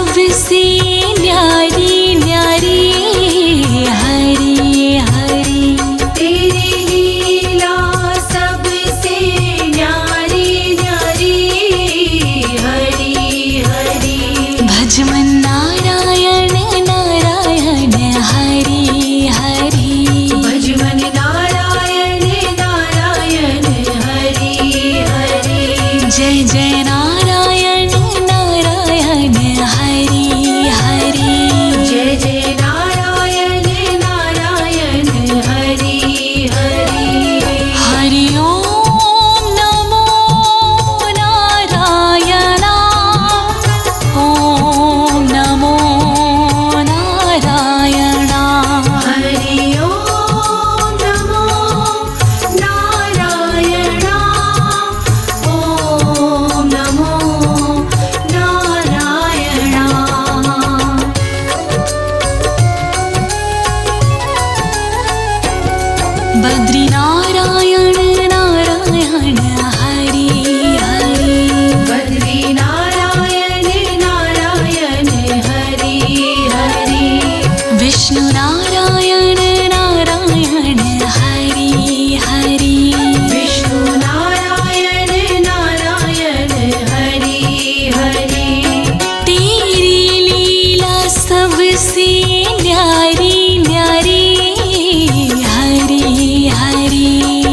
सबसे न्यारी न्यारी हरी हरी। तेरी लीला सबसे न्यारी न्यारी हरी हरी। भज मन नारायण नारायण हरी हरी। भज मन नारायण नारायण हरी हरी। जय जय नारायण नारायण हरी हरी। जय जय नारायण नारायण हरी हरी। हरि ओम नमो नारायण। ओम नमो नारायण। हरि ओम नमो नारायण। ओम नमो नारायण। बद्री नारायण नारायण हरि हरि। बद्री नारायण नारायण हरि हरि। विष्णु नारायण नारायण हरि हरि। विष्णु नारायण नारायण हरि हरि। तेरी लीला सबसे न्यारी न्यारी हरि हरि।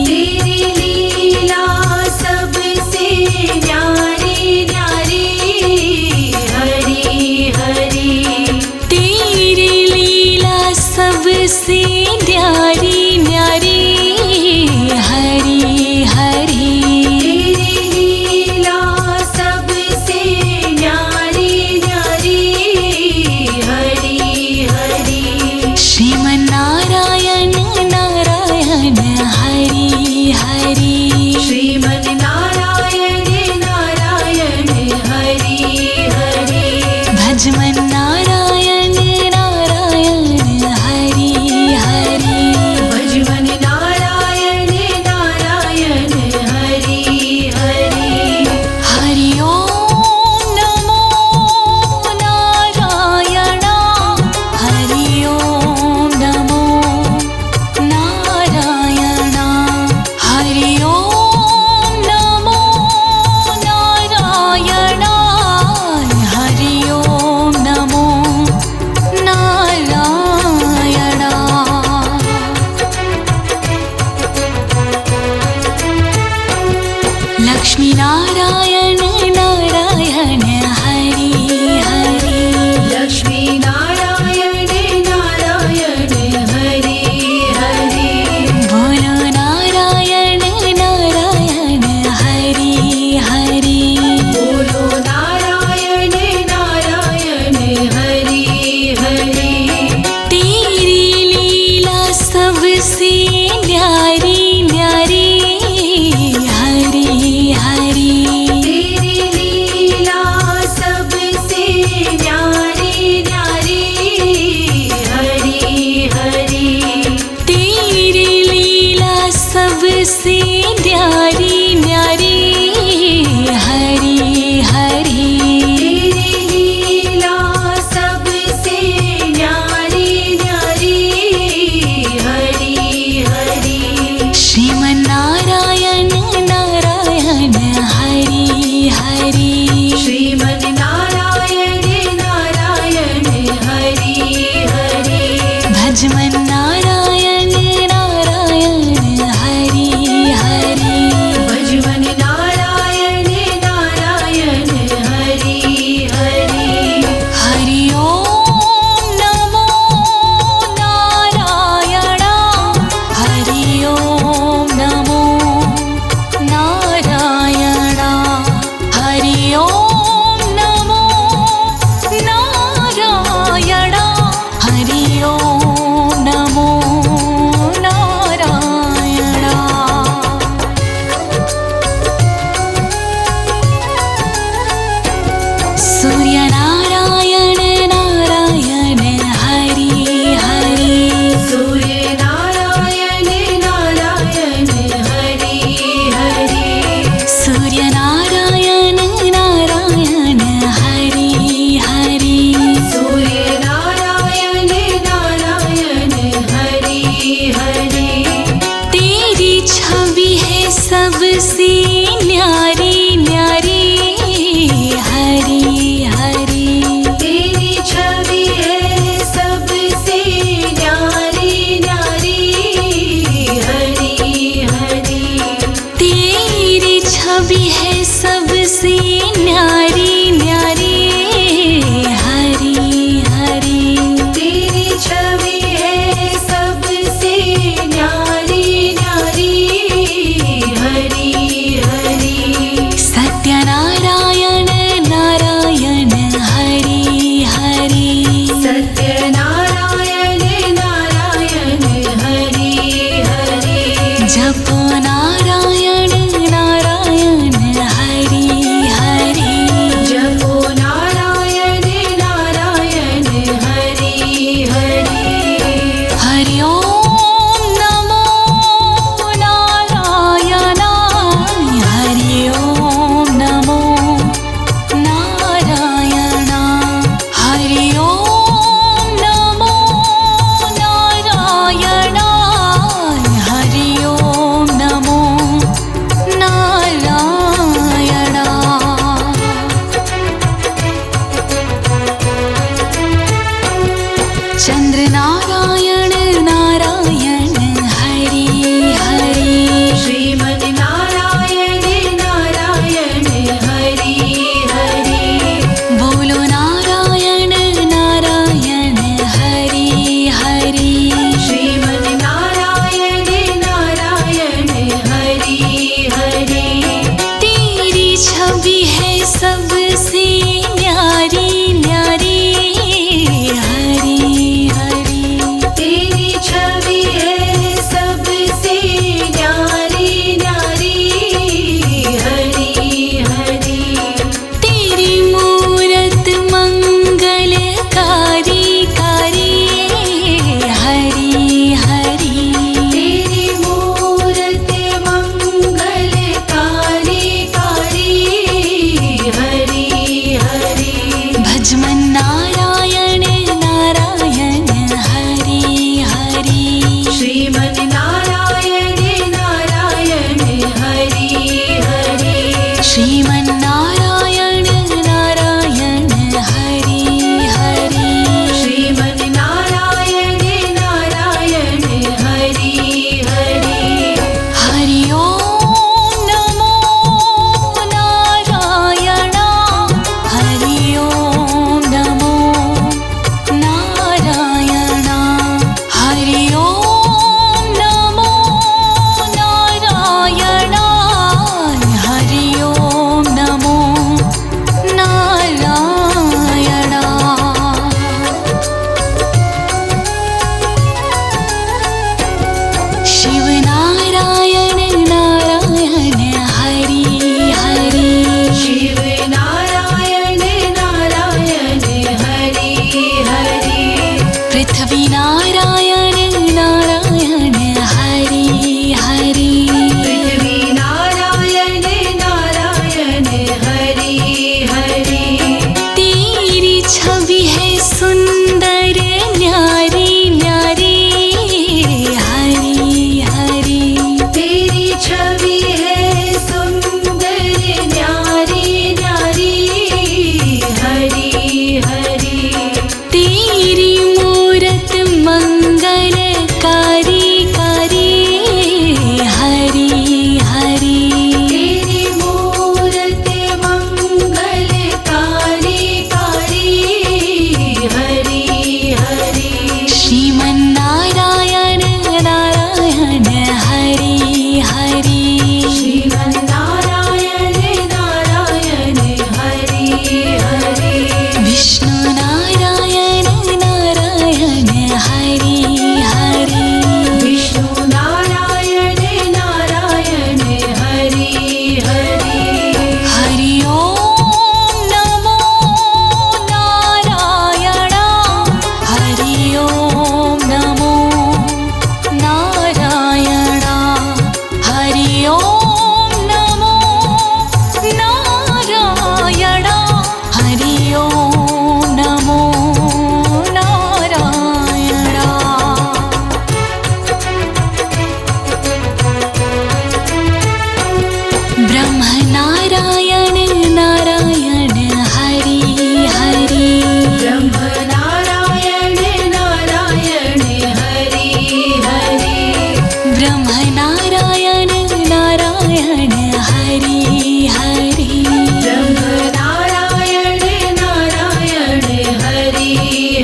तेरी लीला सबसे न्यारी न्यारी हरि हरि। तेरी लीला सबसे न्यारी न्यारी हरि हरि। तेरी लीला सबसे न्यारी न्यारी हरि हरि। श्रीमन नारायण नारायण हरि हरि। श्रीमन नारायण नारायण हरि हरि। भज मन नारायण नारायण हरि हरि। भज मन नारायण नारायण हरि हरि। हरि ओम नमो नारायण। हरि ओम नमो नारायण। हरि ओम नमो नारायण। हरि ओम नमो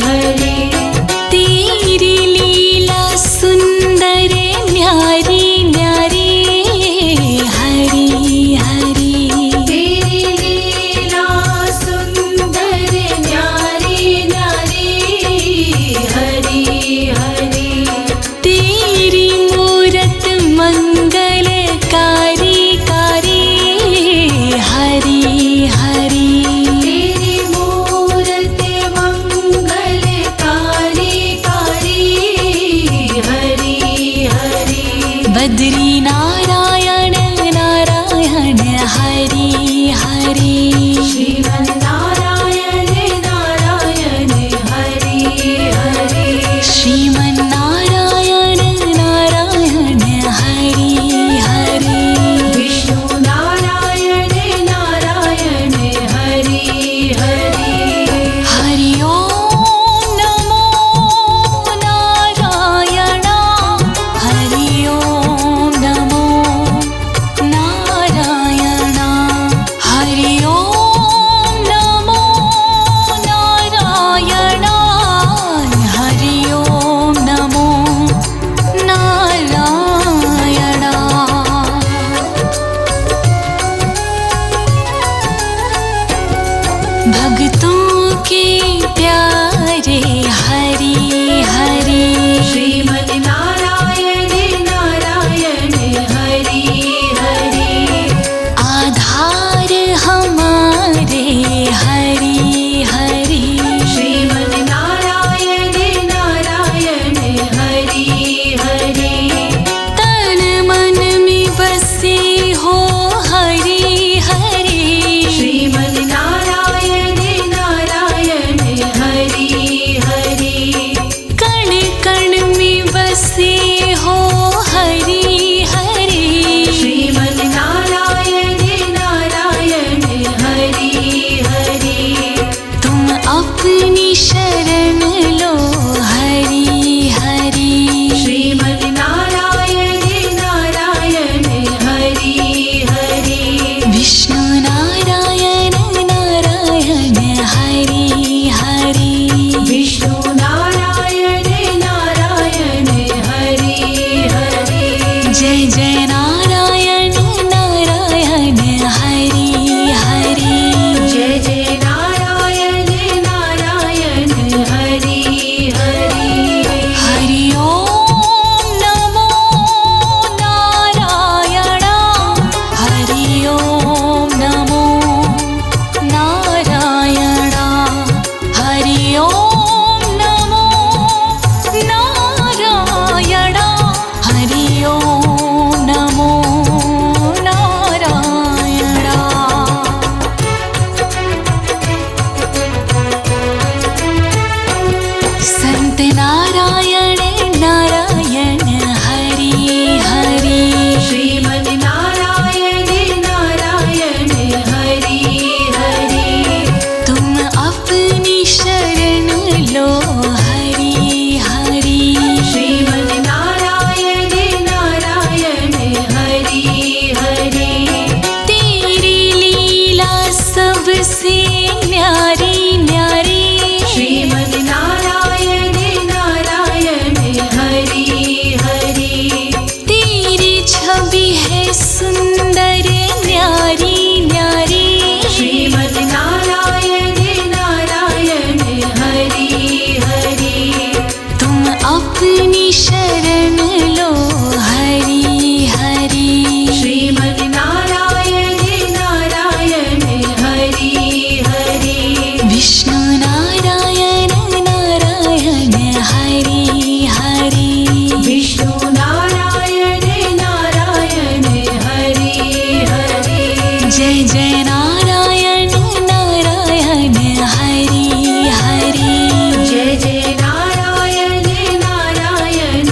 हरि तेरी लीला सुंदर न्यारी न्यारी हरि हरि तेरी लीला सुंदर न्यारी न्यारी हरि हरि तेरी मूरत मंगलकारी कारी हरि हरि तेरी मूरत मंगलकारी कारी हरि हरि बद्री नारायण नारायण हरि हरि श्रीमन्नारायण नारायण हरि हरि श्रीमन्नारायण नारायण हरि हरि विष्णु नारायण नारायण हरि हरि हरि ओम नमो नारायण हरि ओम नमो नारायण हरि ओम नमो नारायण हरि ओम नमो नारायण भक्तों के प्यारे हरि हरि श्रीमन्नारायण नारायण हरि हरि आधार हमारे हरि हरि श्रीमन्नारायण नारायण हरि हरि तन मन में बसे हो हरि हरि श्रीमन्नारायण नारायण हरि हरि कण कण में बसे हो हरि हरि श्रीमन्नारायण नारायण हरि हरि तुम अपनी शरण लो हरि हरि श्रीमन्नारायण नारायण हरि हरि विष्णु नारायण नारायण हरि हरि विष्णु नारायण नारायण हरि हरि जय जय नारायण नारायण हरि हरि जय जय नारायण नारायण हरि हरि हरि ओम नमो नारायण हरि ओम नमो नारायण हरि ओम नमो नारायण हरि ओम नमो नारायण संत नारायण नारायण हरि हरि श्रीमन्नारायण नारायण हरि हरि तुम अपनी शरण लो हरि हरि श्रीमन्नारायण नारायण हरि हरि तेरी लीला सबसे न्यारी न्यारी श्रीमन्नारायण नारायण हरि हरि तेरी छवि है सुंदर न्यारी न्यारी श्रीमन्नारायण नारायण हरि हरि तुम अपनी शरण लो हरि हरि श्रीमन्नारायण नारायण हरि हरि विष्णु नारायण नारायण हरि हरि विष्णु नारायण नारायण हरि हरि जय जय नारायण नारायण हरि हरि जय जय नारायण नारायण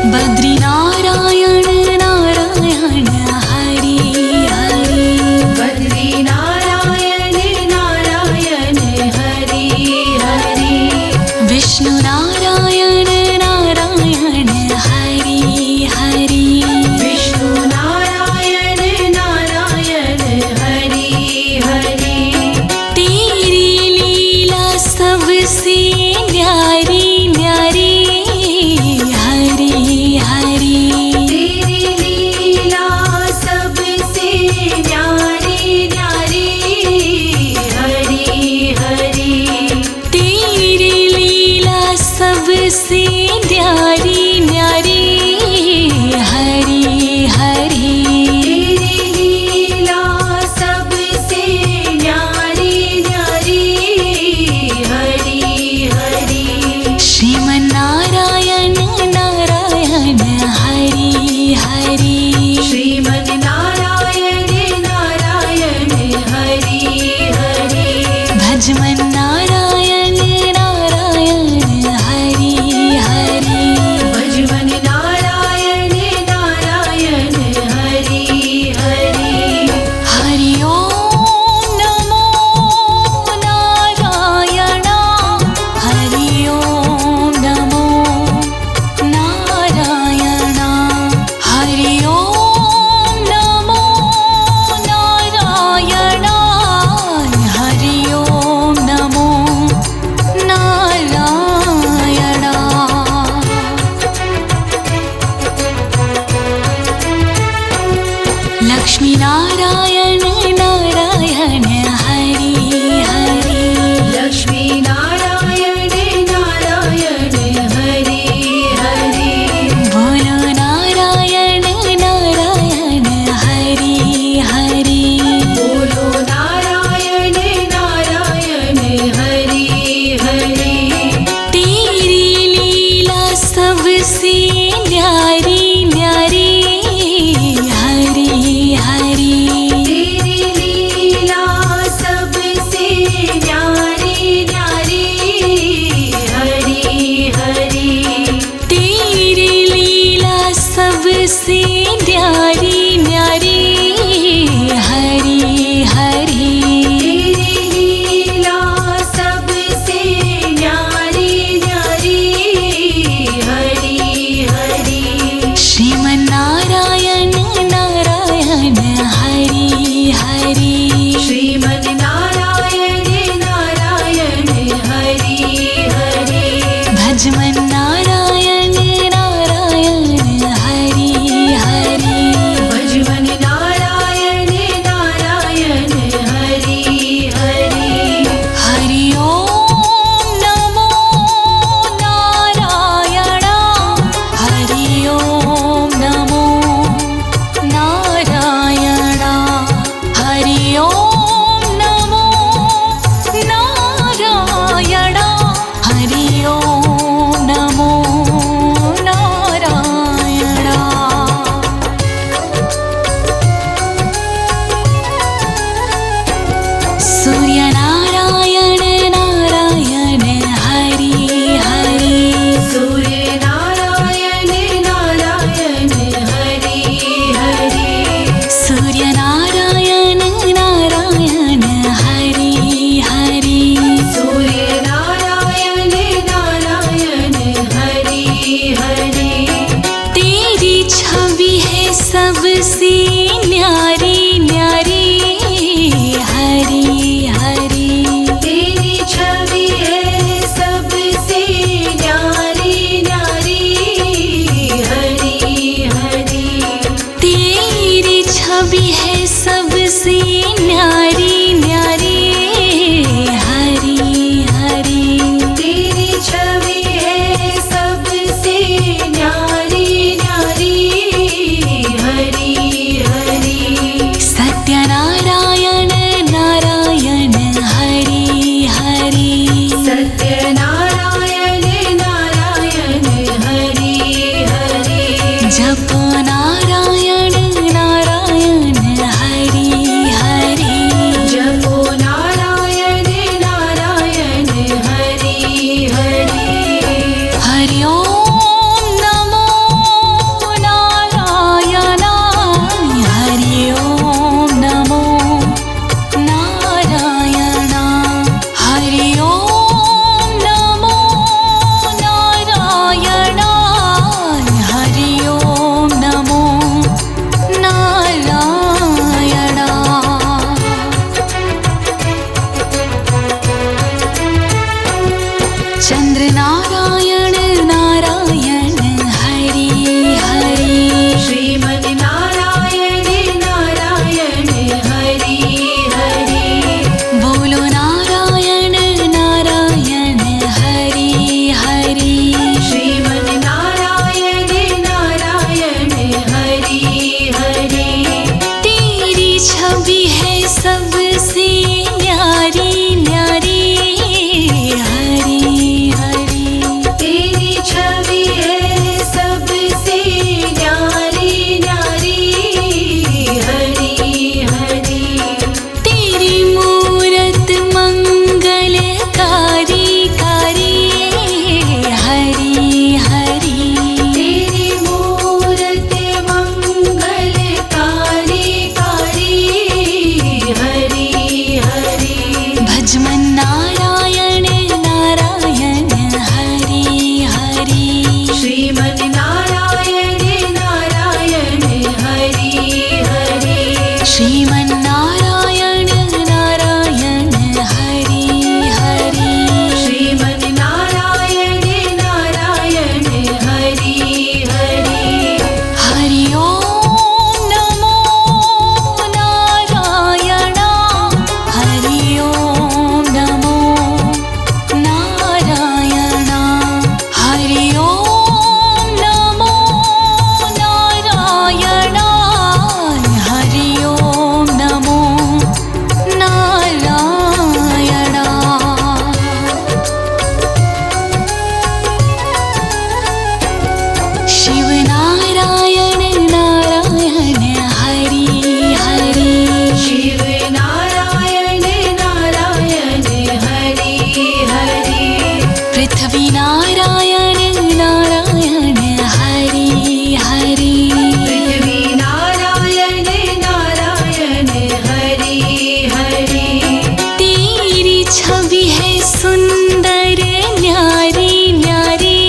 बद्री नारायण नारायण हरि हरि बद्री नारायण नारायण हरि हरि विष्णु नारायण नारायण हरि हरि विष्णु नारायण नारायण हरि हरि तेरी लीला सबसे न्यारी न्यारी हरि हरि तेरी लीला सबसे न्यारी न्यारी हरि हरि तेरी लीला सबसे न्यारी न्यारी हरि हरि तेरी लीला सबसे न्यारी न्यारी हरि हरि श्रीमन्नारायण नारायण हरि हरि श्रीमन् नारायण नारायण हरि हरि भजमन्नारायण नारायण हरि हरि भजमन् नारायण नारायण हरि हरि हरि ओम नमो नारायण हरि ओम नमो नारायण हरि ओम नमो नारायण हरि ओम नमो नारायण लक्ष्मी नारायण नारायण हरि हरि लक्ष्मी नारायण नारायण हरि हरि बोलो नारायण नारायण हरि हरि बोलो नारायण नारायण हरि हरि तेरी लीला सबसे न्यारी न्यारी हरि हरि तेरी लीला सबसे न्यारी न्यारी हरि हरि तेरी लीला सबसे न्यारी न्यारी हरि हरि तेरी लीला सबसे न्यारी न्यारी हरि हरि श्रीमन्नारायण नारायण हरि हरि श्रीमन् नारायण नारायण हरि हरि भजमन्नारायण नारायण हरि हरि भजमन् नारायण नारायण हरि हरि हरि ओम नमो नारायण हरि ओम नमो नारायण हरि ओम नमो नारायण हरि ओम नमो नारायण सूर्य नारायण नारायण हरि हरि सूर्य नारायण नारायण हरि हरि सूर्य नारायण नारायण हरि हरि सूर्य नारायण नारायण हरि हरि तेरी छवि है सबसे न्यारी न्यारी हरि हरि तेरी छवि है सबसे न्यारी न्यारी हरि हरि तेरी छवि है सबसे न्यारी न्यारी हरि हरि तेरी छवि है सबसे न्यारी न्यारी हरि हरि श्रीमन् नारायण नारायण हरि हरि श्रीमन्नारायण नारायण हरि हरि श्रीमन् नारायण नारायण हरि हरि हरि ओम नमो नारायण हरि ओम नमो नारायण हरि ओम नमो नारायण हरि ओम नमो नारायण शिव नारायण नारायण हरि हरि शिव नारायण नारायण हरि हरि पृथ्वी नारायण नारायण हरि हरि पृथ्वी नारायण नारायण हरि हरि तेरी छवि है सुंदर न्यारी न्यारी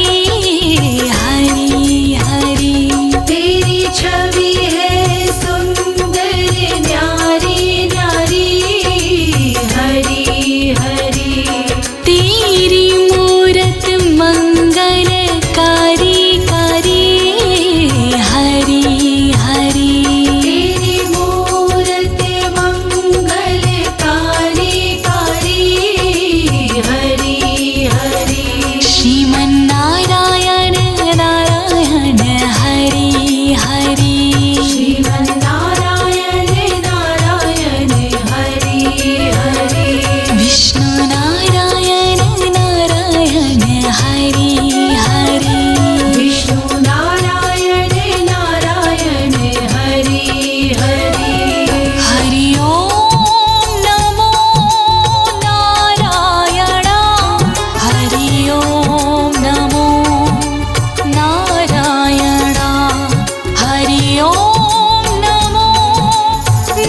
हरि हरि तेरी छवि है सुंदर न्यारी न्यारी हरि हरि तेरी मूरत मंगलकारी कारी हरि हरि तेरी मूरत मंगलकारी कारी हरि हरि श्रीमन्नारायण नारायण हरि हरि श्रीमन् नारायण नारायण हरि हरि विष्णु नारायण नारायण हरि हरि विष्णु नारायण नारायण हरि हरि हरि ओम नमो नारायण हरि ओम नमो नारायण हरि ओम नमो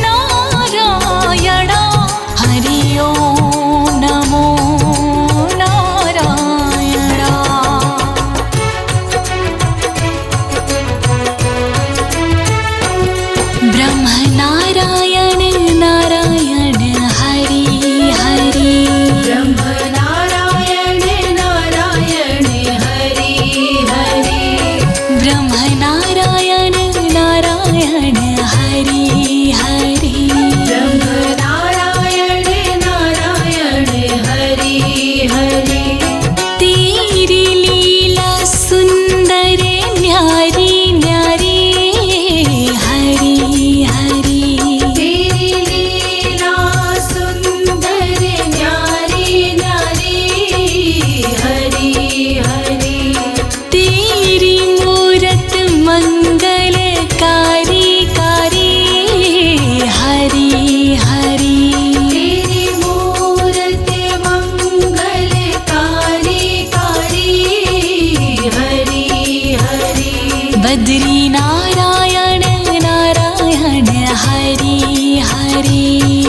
नारायण हरि ओम नमो नारायण ब्रह्म नारायण नारायण हरि हरि ब्रह्म नारायण नारायण हरि हरि ब्रह्म नारायण नारायण हरि हरि ब्रह्म नारायण नारायण हरि हरि तेरी लीला सुंदर न्यारी न्यारी हरि हरि तेरी लीला सुंदर न्यारी न्यारी हरि हरि तेरी मूरत मंगलकारी कारी हरि हरि तेरी मूरत मंगलकारी कारी हरि हरि बद्री नारायण नारायण हरि हरि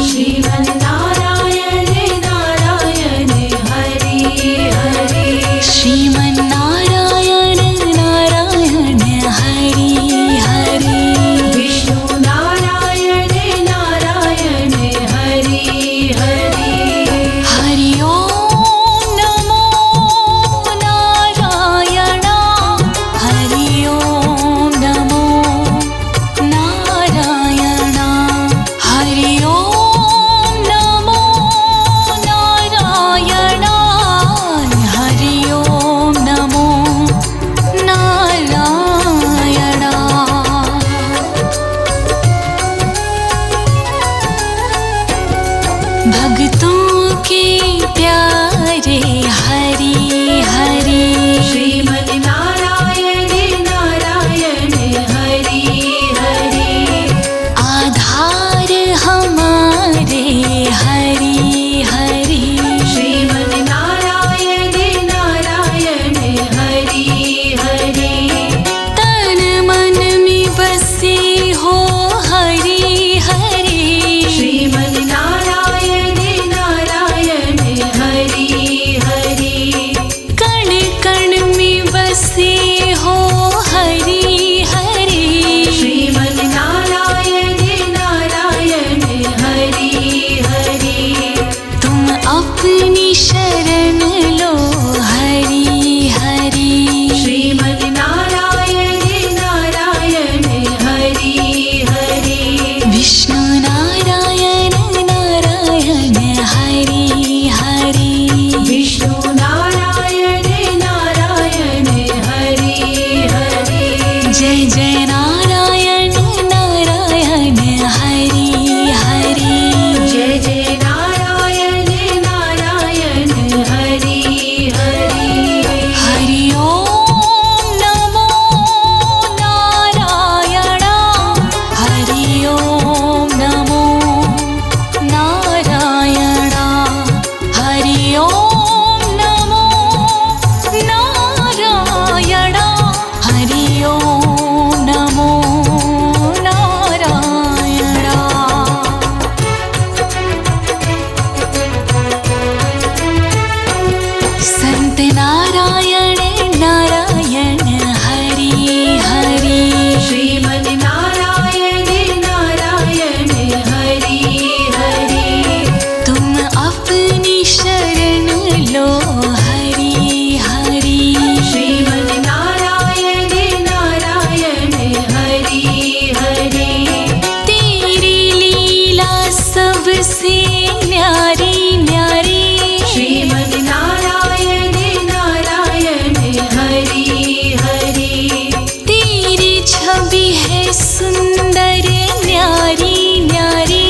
श्रीमन् नारायण नारायण हरि हरि श्रीमन्नारायण नारायण हरि हरि विष्णु नारायण नारायण हरि हरि हरि ओम नमो नारायण हरि ओम नमो नारायण हरि ओम सबसे न्यारी न्यारी श्रीमद् नारायण नारायण हरि हरि तेरी छवि है सुंदर न्यारी न्यारी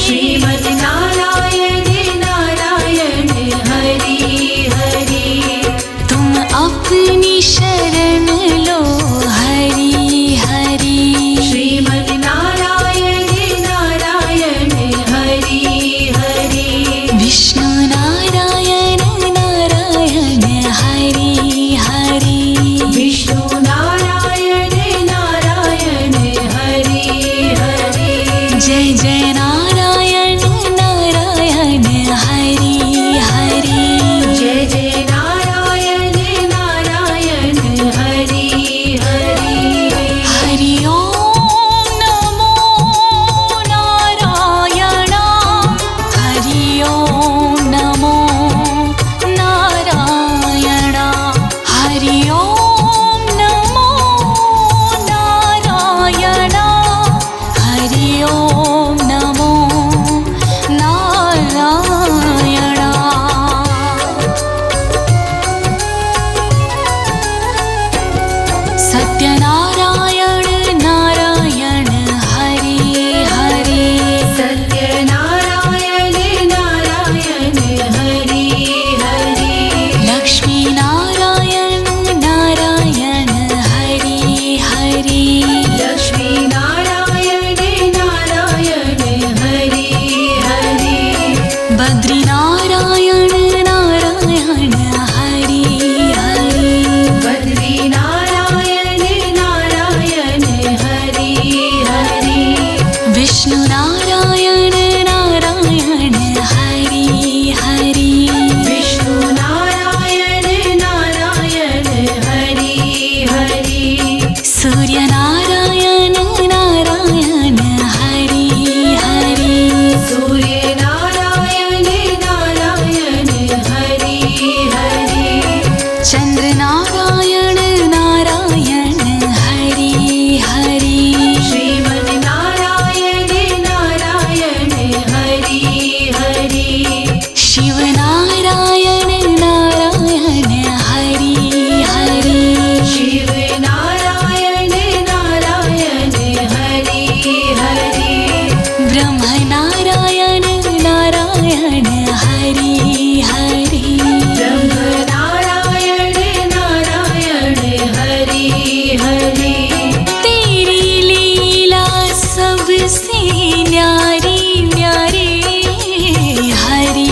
श्रीमद् नारायण नारायण हरि हरि तुम अपनी शरण लो हरि हरि श्रीमद् नारायण नारायण हरि हरि विष्णु नारायण नारायण हरि हरि विष्णु नारायण नारायण हरि हरि जय जय नारायण नारायण हरि हरि जय जय नारायण नारायण हरि हरि हरि ओम नमो नारायण हरि ओम नमो नारायण हरि ओम नमो नारायण हरि ओम नमो नारायण सत्यनारायण नारायण हरि हरि सत्यनारायण नारायण हरि हरि लक्ष्मी नारायण नारायण हरि हरि लक्ष्मी नारायण नारायण हरि हरि बद्री नारायण नारायण हरि हरि बद्री नारायण नारायण हरि हरि विष्णु नारायण नारायण हरि हरि विष्णु नारायण नारायण हरि हरि सूर्य नारायण नारायण हरि हरि सूर्य नारायण नारायण हरि हरि चंद्र नारायण नारायण हरि हरि श्रीमद् नारायण नारायण हरि हरि शिव नारायण नारायण हरि हरि शिव नारायण नारायण हरि हरि ब्रह्म नारायण नारायण हरि हरि ब्रह्म नारायण नारायण हरि हरि तेरी लीला सबसे न्यारी न्यारी हरि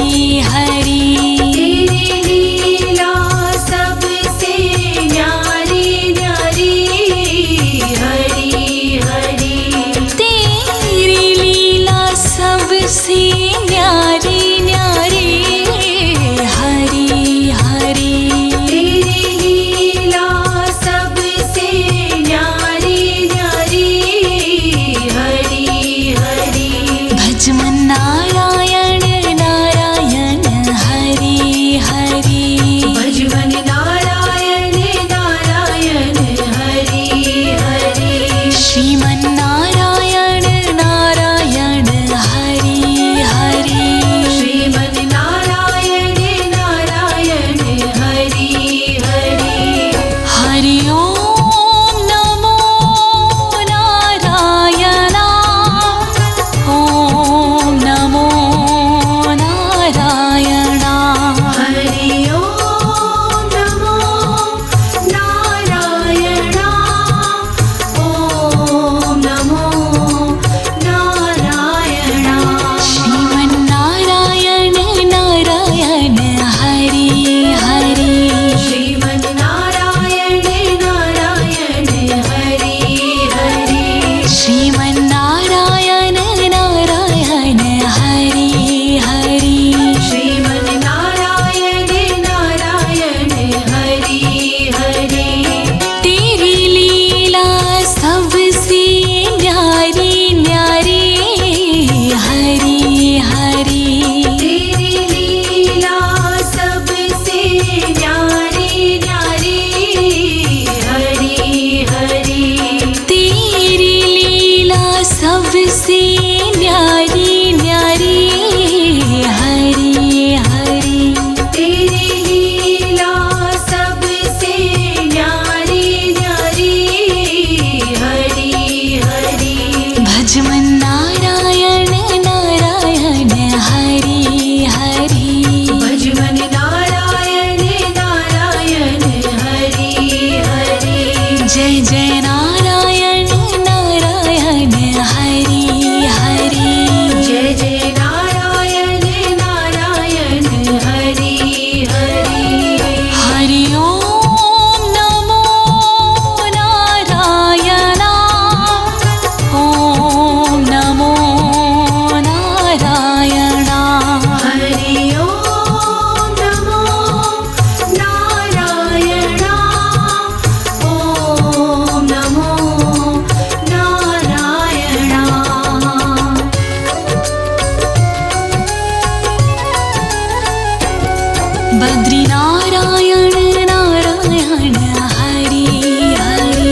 हरि तेरी लीला सबसे न्यारी न्यारी हरि हरि तेरी लीला सबसे न्यारी न्यारी हरि हरि तेरी लीला सबसे न्यारी न्यारी हरि हरि भजमन नारायण नारायण हरि हरि भजवन नारायण नारायण हरि हरि श्रीमन नारायण नारायण हरि हरि भजमन नारायण नारायण हरि हरि भजमन नारायण नारायण हरि हरि जय जय नारायण नारायण हरि हरि जय जय नारायण नारायण हरि हरि हरि ओम नमो नारायण ओम नमो नारायण हरि ओम नमो नारायण ओम नमो नारायण बद्री नारायण नारायण हरि हरि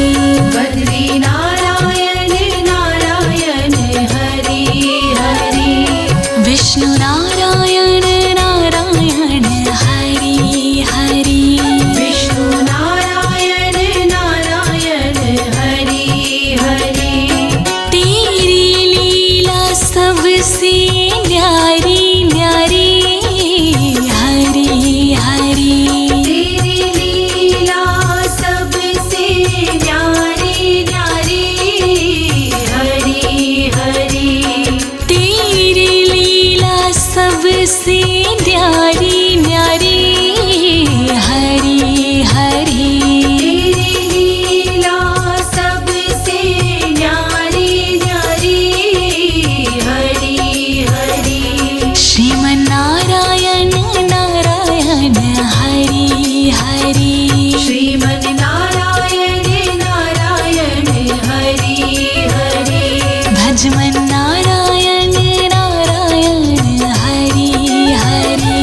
बद्री नारायण नारायण हरि हरि विष्णु नारायण नारायण हरि हरि विष्णु नारायण नारायण हरि हरि तेरी लीला सबसे न्यारी न्यारी हरि हरि तेरी लीला सबसे न्यारी न्यारी हरि हरि तेरी लीला सबसे न्यारी न्यारी हरि हरि तेरी लीला सबसे न्यारी न्यारी हरि हरि श्रीमन नारायण नारायण हरि हरि श्रीमन नारायण नारायण हरि हरि भजमन नारायण नारायण हरि हरि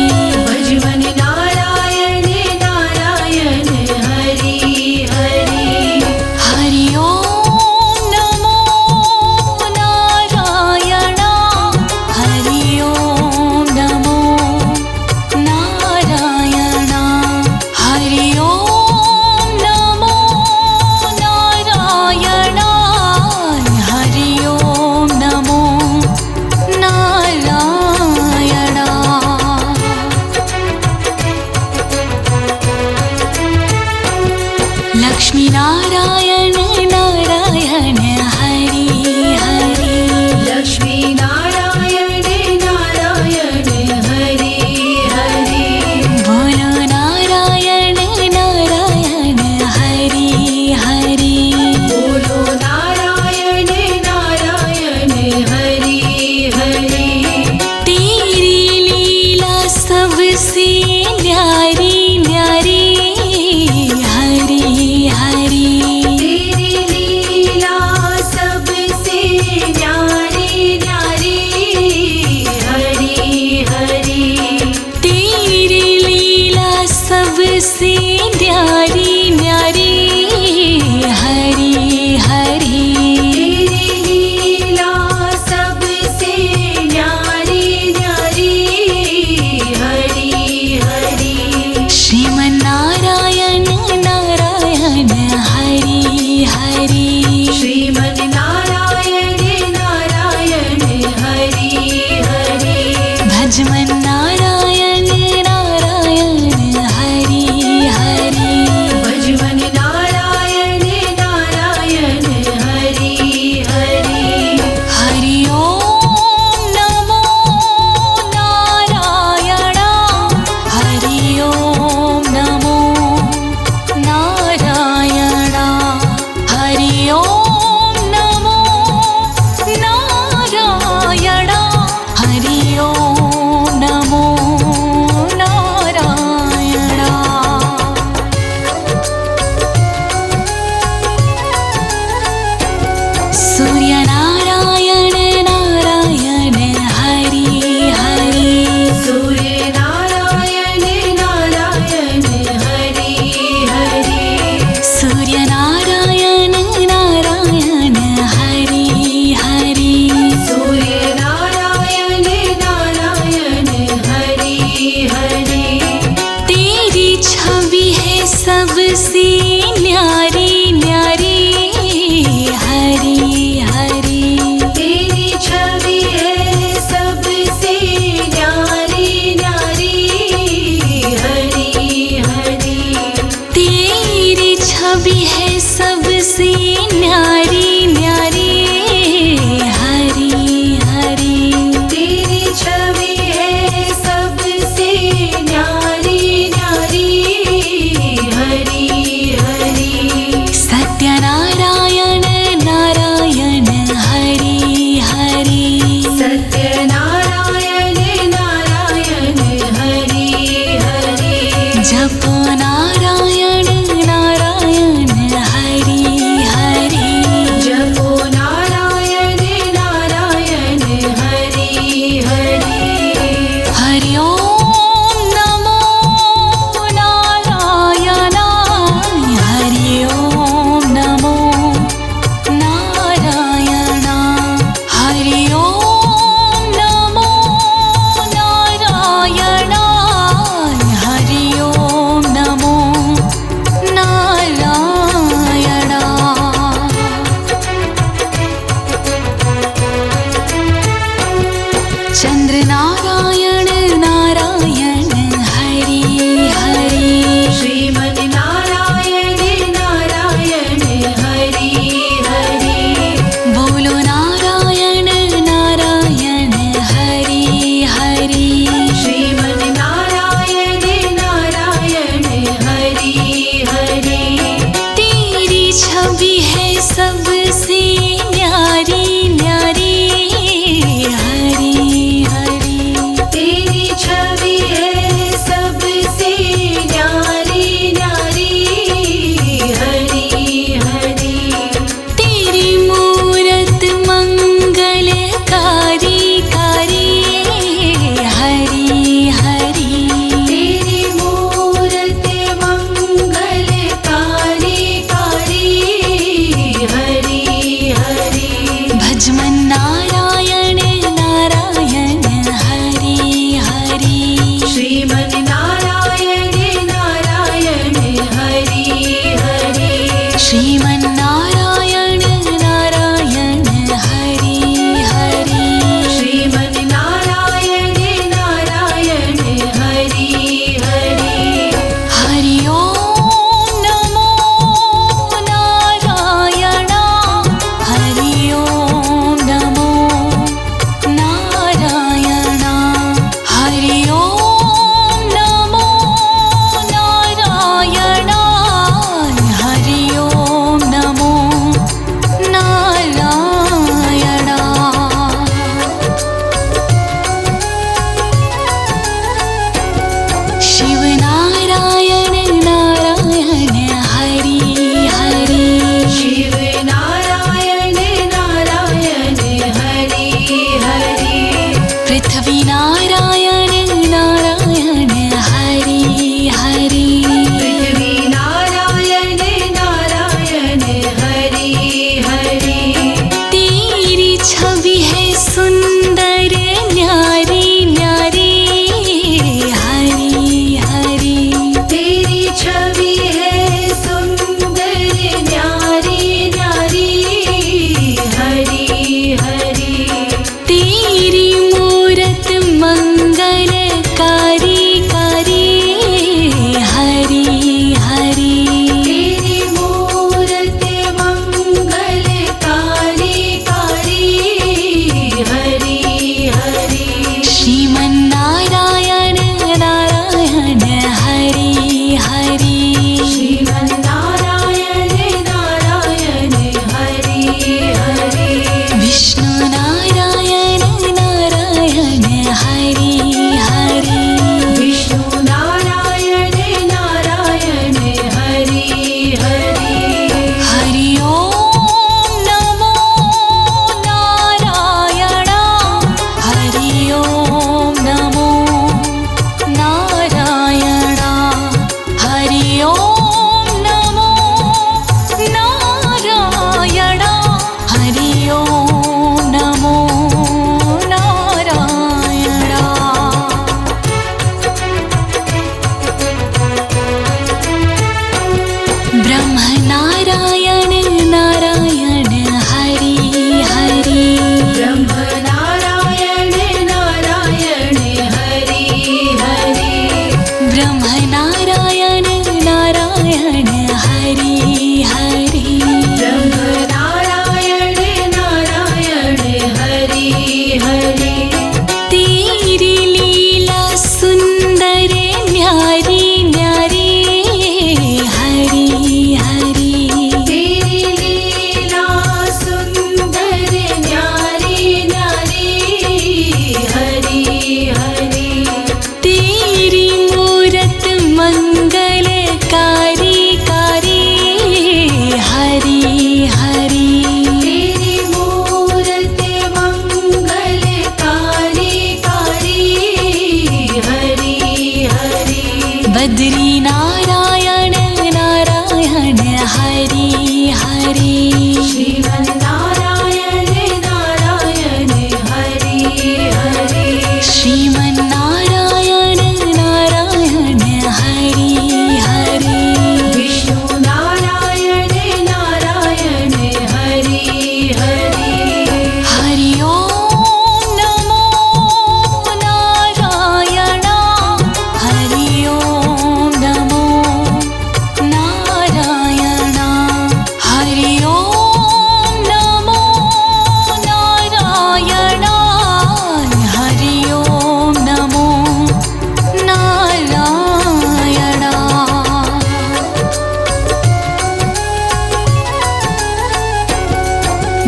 सबसे न्यारी न्यारी हरी हरी। तेरी छवि है सबसे न्यारी न्यारी हरी हरी। तेरी मूरत मंगलकारी कारी हरी हरी। तेरी मूरत मंगलकारी कारी हरी हरी। भजमन नारायण नारायण हरी हरी। श्रीमन नारायण नारायण हरि हरि। श्रीमन नारायण नारायण हरी हरी। श्रीमन नारायण नारायण हरि हरि। हरि ओम नमो नारायण। हरि ओम नमो नारायण। हरि ओम नमो नारायण। हरि ओम नमो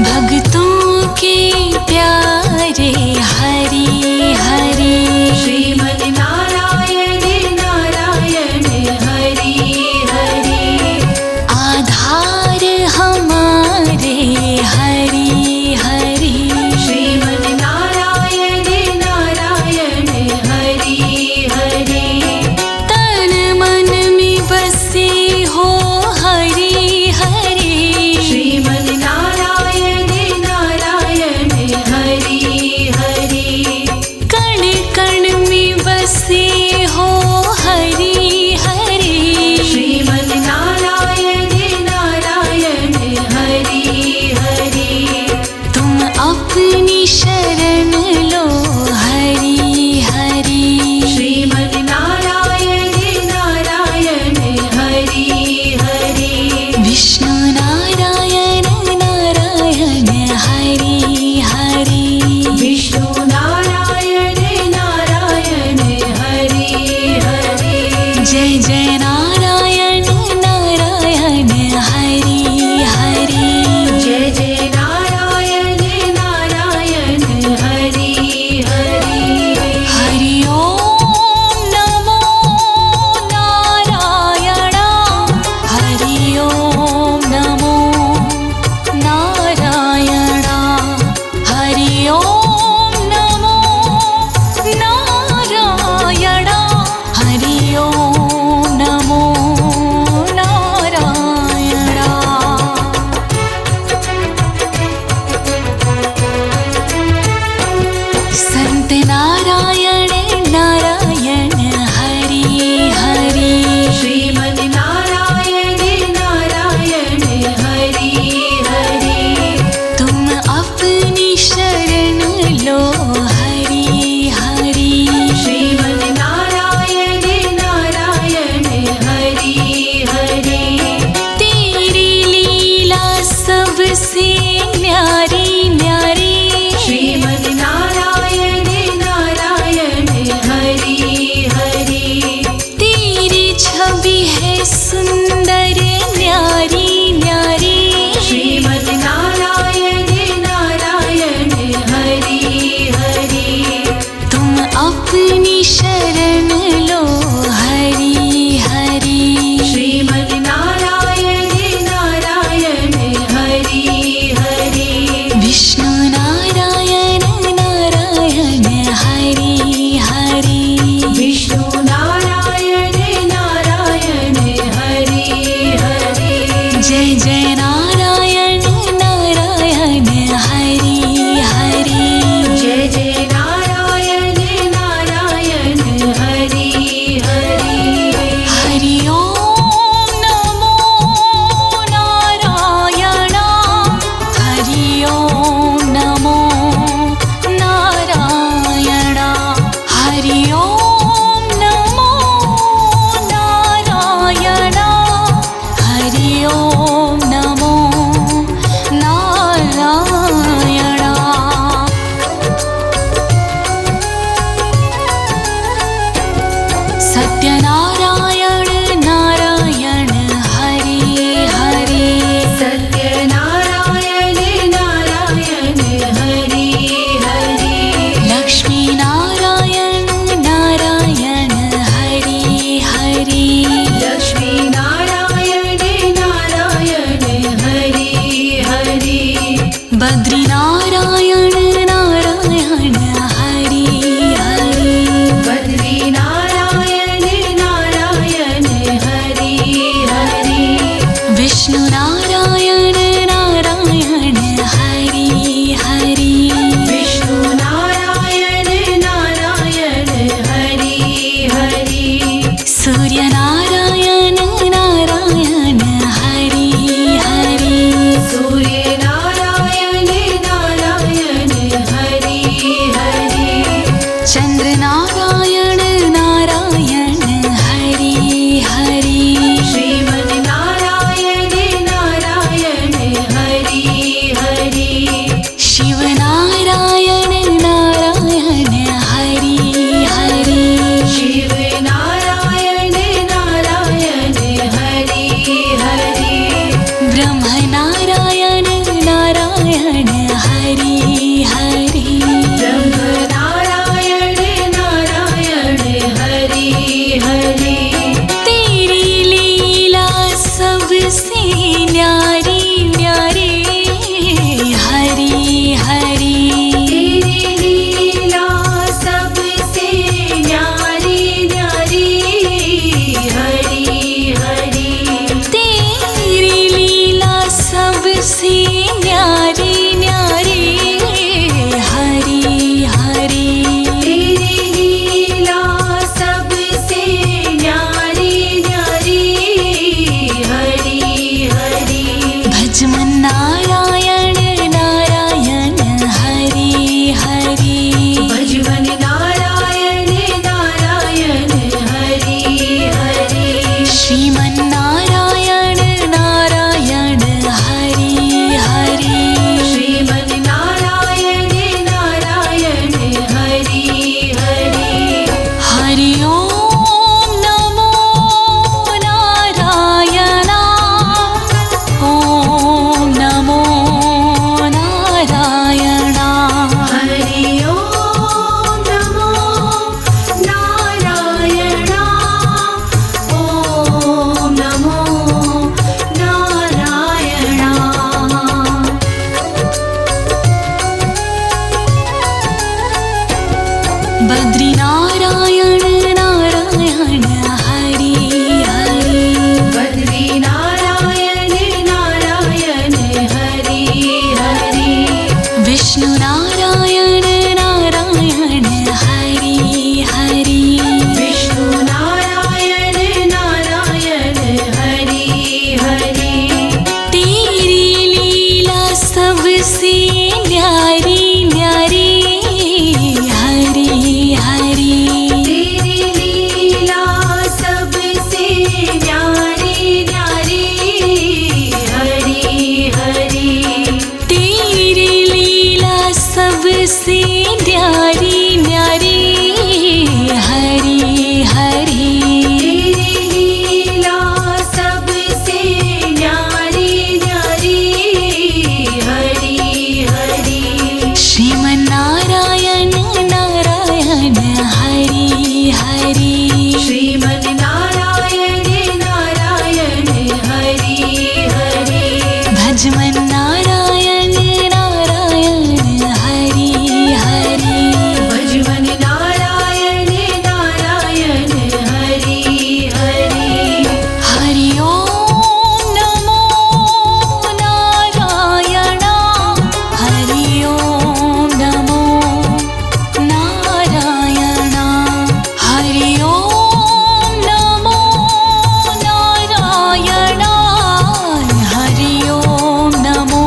भक्तों के प्यारे हरि हरि श्रीमन नारायण नारायण हरि हरि आधार हमारे हरि हरि श्रीमन नारायण नारायण हरि हरि तन मन में बसे हो हरि हरि श्रीमन नारायण नारायण हरि हरि कण कण में बसे हो हरि हरि श्रीमन नारायण नारायण हरि हरि तुम अपनी शरण लो हरि हरि श्रीमन नारायण नारायण हरि हरि विष्णु नारायण नारायण हरि हरि विष्णु नारायण नारायण हरि हरि जय जय नारायण नारायण हरि हरि जय जय नारायण नारायण हरि हरि हरि ओम नमो नारायण हरि ओम नमो नारायण हरि ओम नमो नारायण हरि ओम नमो नारायण संत नारायण नारायण हरि हरि श्रीमन नारायण नारायण हरि हरि तुम अपनी शरण लो हरि हरि श्रीमन नारायण नारायण हरि हरि तेरी लीला सबसे न्यारी न्यारी श्रीमन नारायण नारायण हरि हरि तेरी छवि है सुंदर न्यारी न्यारी श्रीमन नारायण नारायण हरि हरि तुम अपनी शरण लो हरि हरि श्रीमन नारायण नारायण हरि हरि विष्णु नारायण नारायण हरि हरि विष्णु नारायण नारायण हरि हरि जय जय नारायण नारायण हरि हरि जय जय नारायण नारायण हरि हरि हरि ओम नमो नारायण हरि ओम नमो नारायण हरि ओम नमो नारायण हरि ओम नमो नारायण सत्यनारायण नारायण हरि हरि सत्यनारायण नारायण हरि हरि लक्ष्मी नारायण नारायण हरि हरि लक्ष्मी नारायण नारायण हरि हरि बद्री नारायण नारायण हरि हरि बद्री नारायण नारायण हरि हरि विष्णु नारायण नारायण हरि हरि विष्णु नारायण नारायण हरि हरि सूर्य नारायण नारायण हरि हरि सूर्य नारायण नारायण सबसे न्यारी न्यारी हरि हरि तेरी लीला सबसे न्यारी न्यारी हरि हरि भजमन नारायण नारायण हरि हरि भजमन नारायण नारायण हरि हरि श्रीमन नारायण नारायण हरि हरि श्रीमन नारायण नारायण हरि हरि हरि ओम नमो नारायण ओम नमो नारायण हरि ओम नमो नारायण ओम नमो नारायण बद्री नारायण नारायण हरि हरि बद्री नारायण नारायण हरि हरि विष्णु नारायण नारायण हरि हरि विष्णु नारायण नारायण हरि हरि तेरी लीला सबसे न्यारी न्यारी हरि हरि तेरी लीला सबसे न्यारी न्यारी हरि हरि तेरी लीला सबसे न्यारी न्यारी हरि हरि तेरी लीला सबसे न्यारी न्यारी हरि हरि श्रीमन नारायण नारायण हरि हरि श्रीमन नारायण नारायण हरि हरि भजमन नारायण नारायण हरि हरि भजमन नारायण नारायण हरि हरि हरि ओम नमो नारायण हरि ओम नमो नारायण हरि ओम नमो नारायण हरि ओम नमो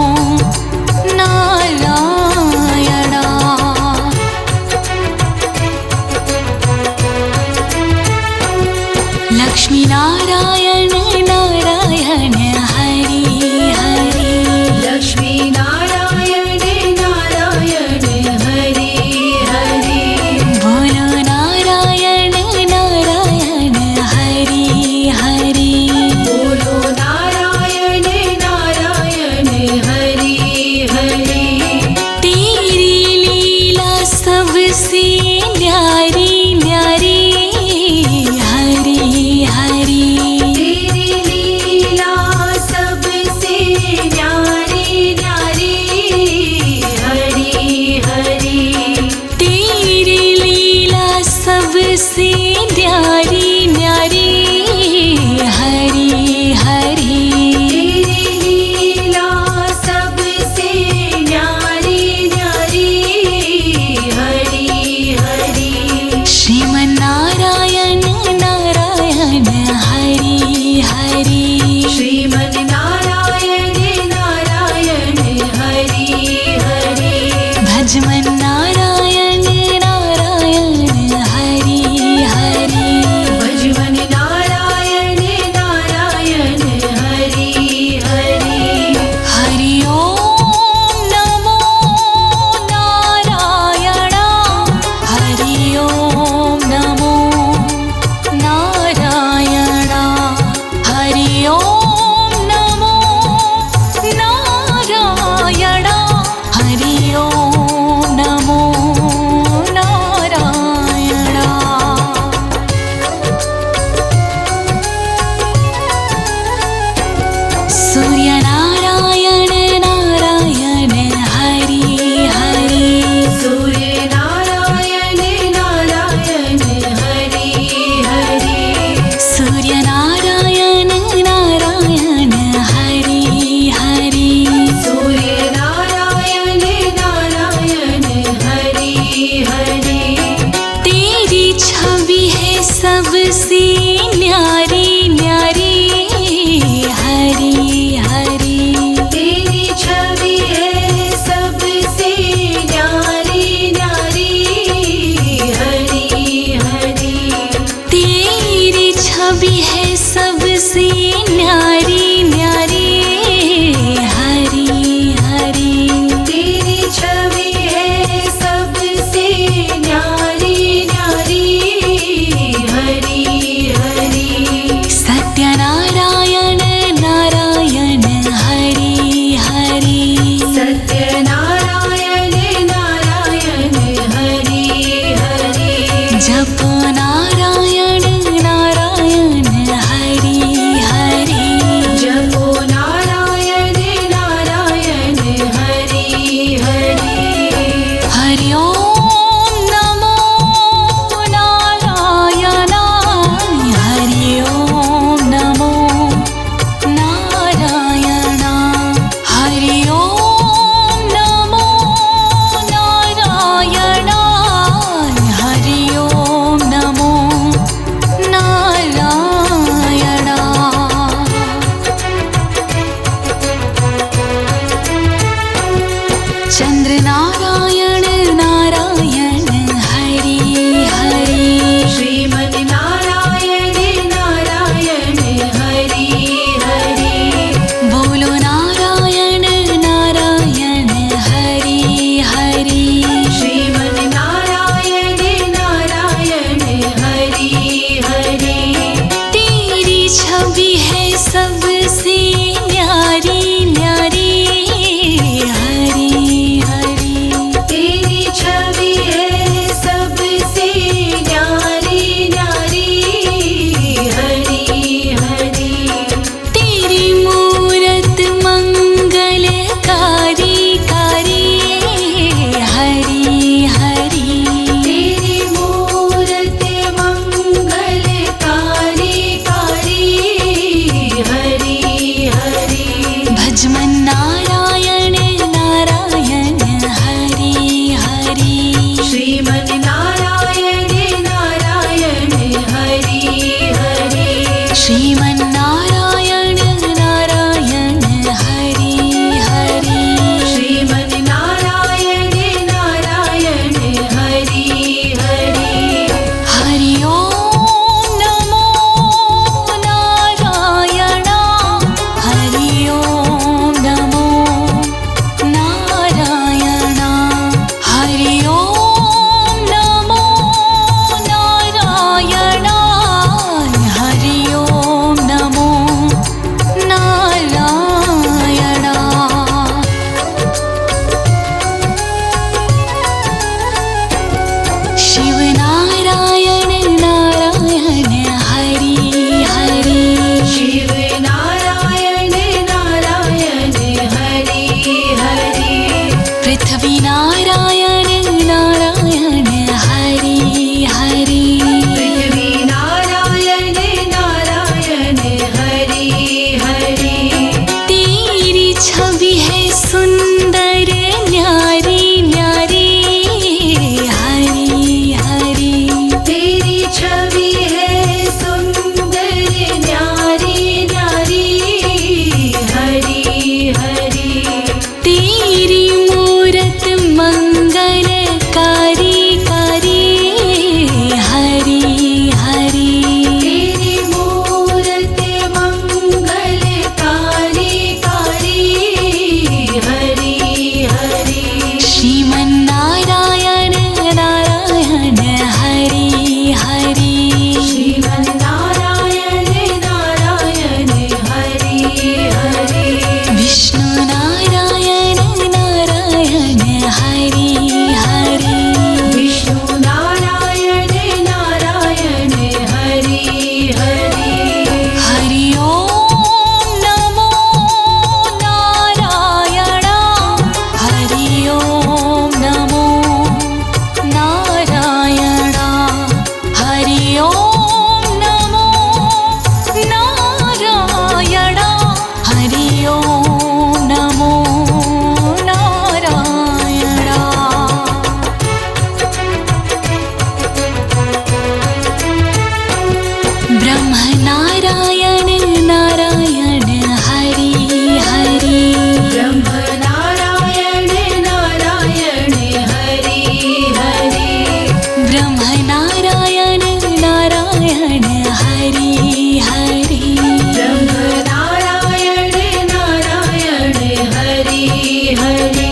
हरि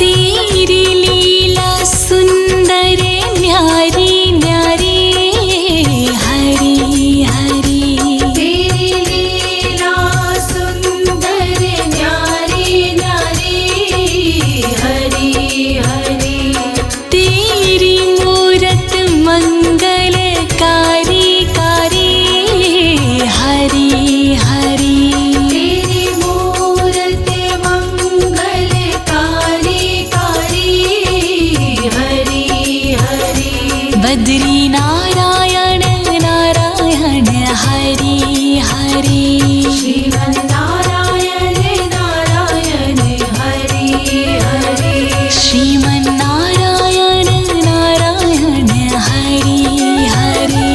तेरी लीला सुंदर न्यारी न्यारी हरि हरि तेरी लीला सुंदर न्यारी न्यारी हरि हरि तेरी मूरत मंगलकारी कारी हरि हरि तेरी मूरत मंगलकारी कारी हरि हरि बद्री नारायण नारायण हरि हरि श्रीमन् नारायण नारायण हरि हरि श्रीमन्नारायण नारायण हरि हरि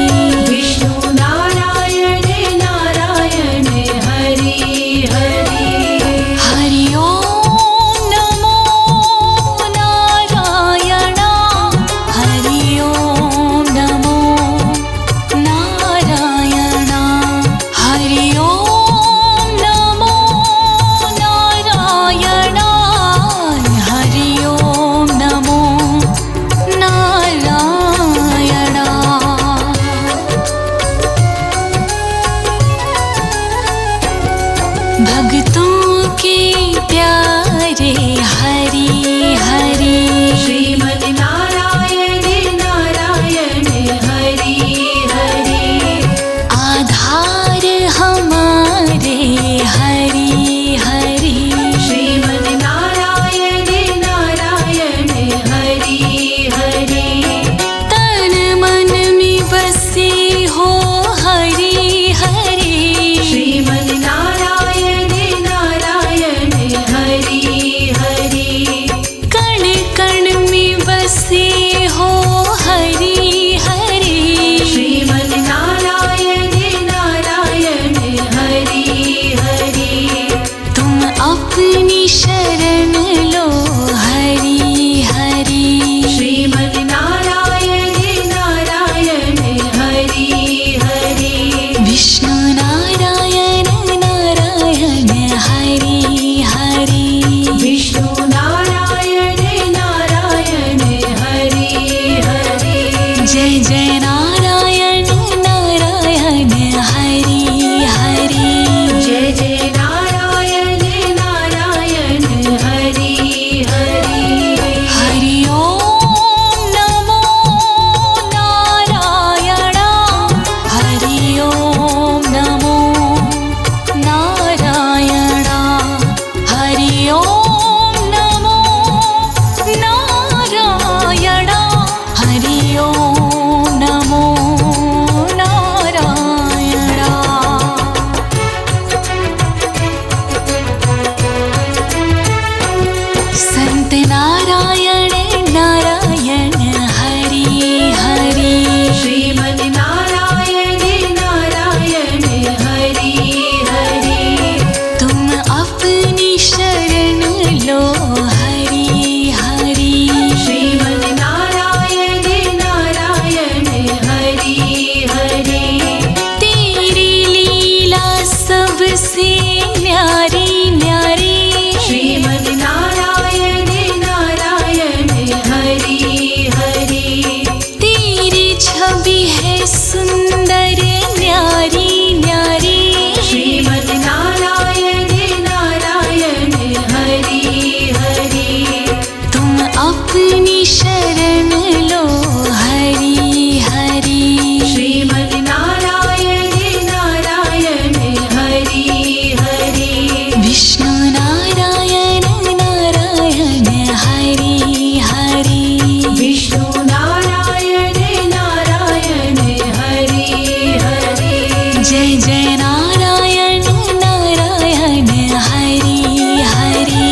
विष्णु नारायण नारायण हरि हरि हरि ओम नमो नारायण हरि ओम नमो नारायण हरि ओम नमो नारायण हरि ओम नमो नारायण भक्तों के प्यारे हरि हरि श्रीमन् नारायण नारायण हरि हरि आधार हमारे हरि हरि श्रीमन् नारायण नारायण हरि हरि तन मन में बसे हो हरि हरि श्रीमन् नारायण नारायण हरि हरि कण कण में बसे हो हरि हरि श्रीमन् नारायण नारायण हरि हरि तुम अपनी शरण लो हरि हरि श्रीमन् नारायण नारायण हरि हरि विष्णु नारायण नारायण हरि हरि विष्णु नारायण नारायण हरि हरि जय जय नारायण नारायण हरि हरि जय जय नारायण नारायण हरि हरि हरि ओम नमो नारायण हरि ओम नमो नारायण हरि ओम नमो नारायण हरि ओम नमो नारायण संत नारायण नारायण हरि हरि श्रीमन् नारायण नारायण हरि हरि तुम अपनी शरण लो हरि हरि श्रीमन् नारायण नारायण हरि हरि तेरी लीला सबसे न्यारी न्यारी श्रीमन् नारायण नारायण हरि हरि तेरी छवि है सुंदर न्यारी न्यारी श्रीमन् नारायण नारायण हरि हरि तुम अपनी शरण लो हरि हरि श्रीमन् नारायण नारायण हरि हरि विष्णु नारायण नारायण हरि हरि विष्णु नारायण नारायण हरि हरि जय जय नारायण नारायण हरि हरि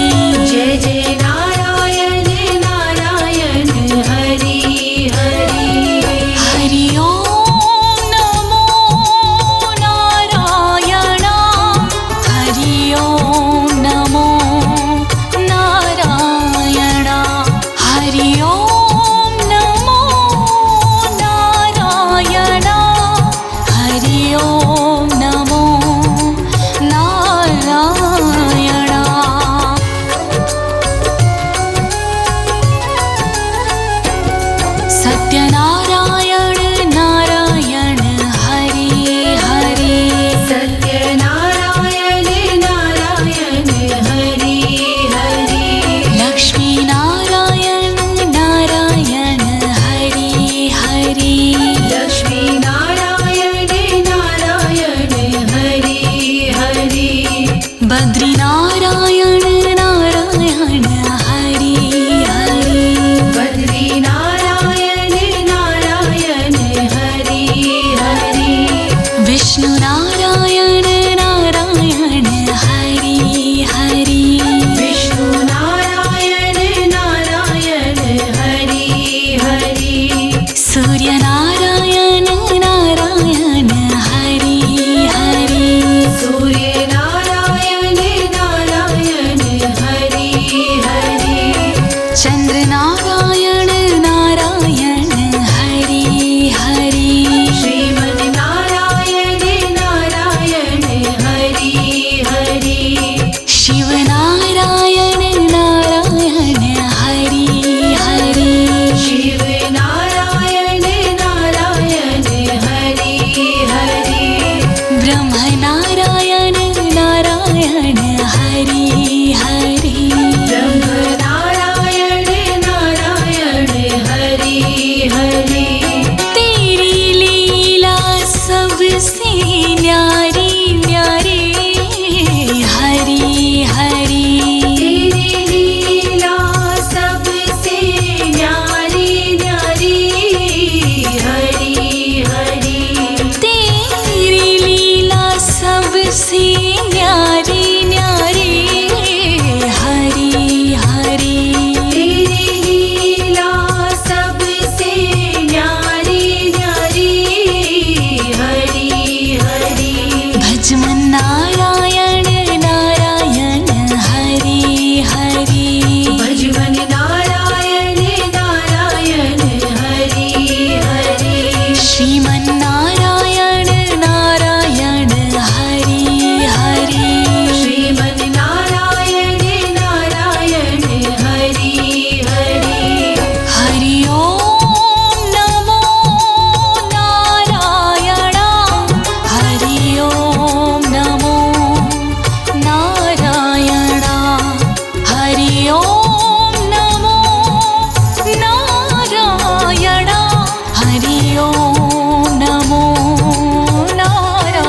जय जय नारायण नारायण हरि ओम नमो नारायण हरि ओम नमो नारायण।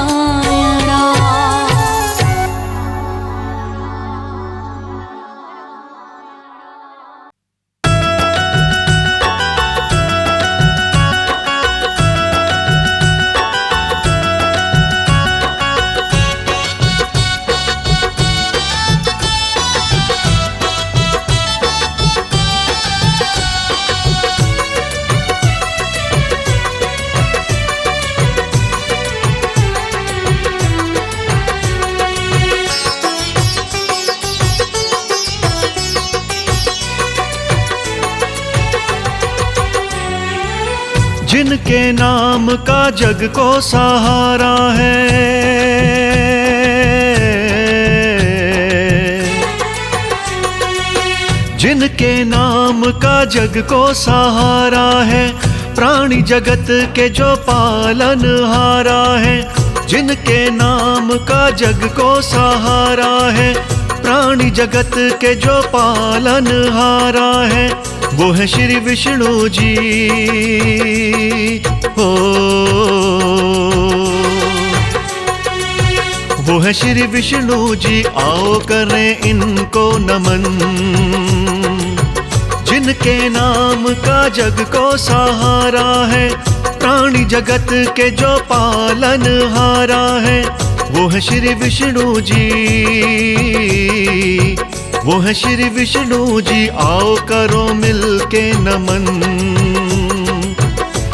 जिनके नाम का जग को सहारा है, जिनके नाम का जग को सहारा है, प्राणी जगत के जो पालनहारा है। जिनके नाम का जग को सहारा है, प्राणी जगत के जो पालनहारा है, वो है श्री विष्णु जी। हो वो है श्री विष्णु जी, आओ करें इनको नमन। जिनके नाम का जग को सहारा है, प्राणी जगत के जो पालनहारा है, वो है श्री विष्णु जी। वो है श्री विष्णु जी, आओ करो मिलके नमन।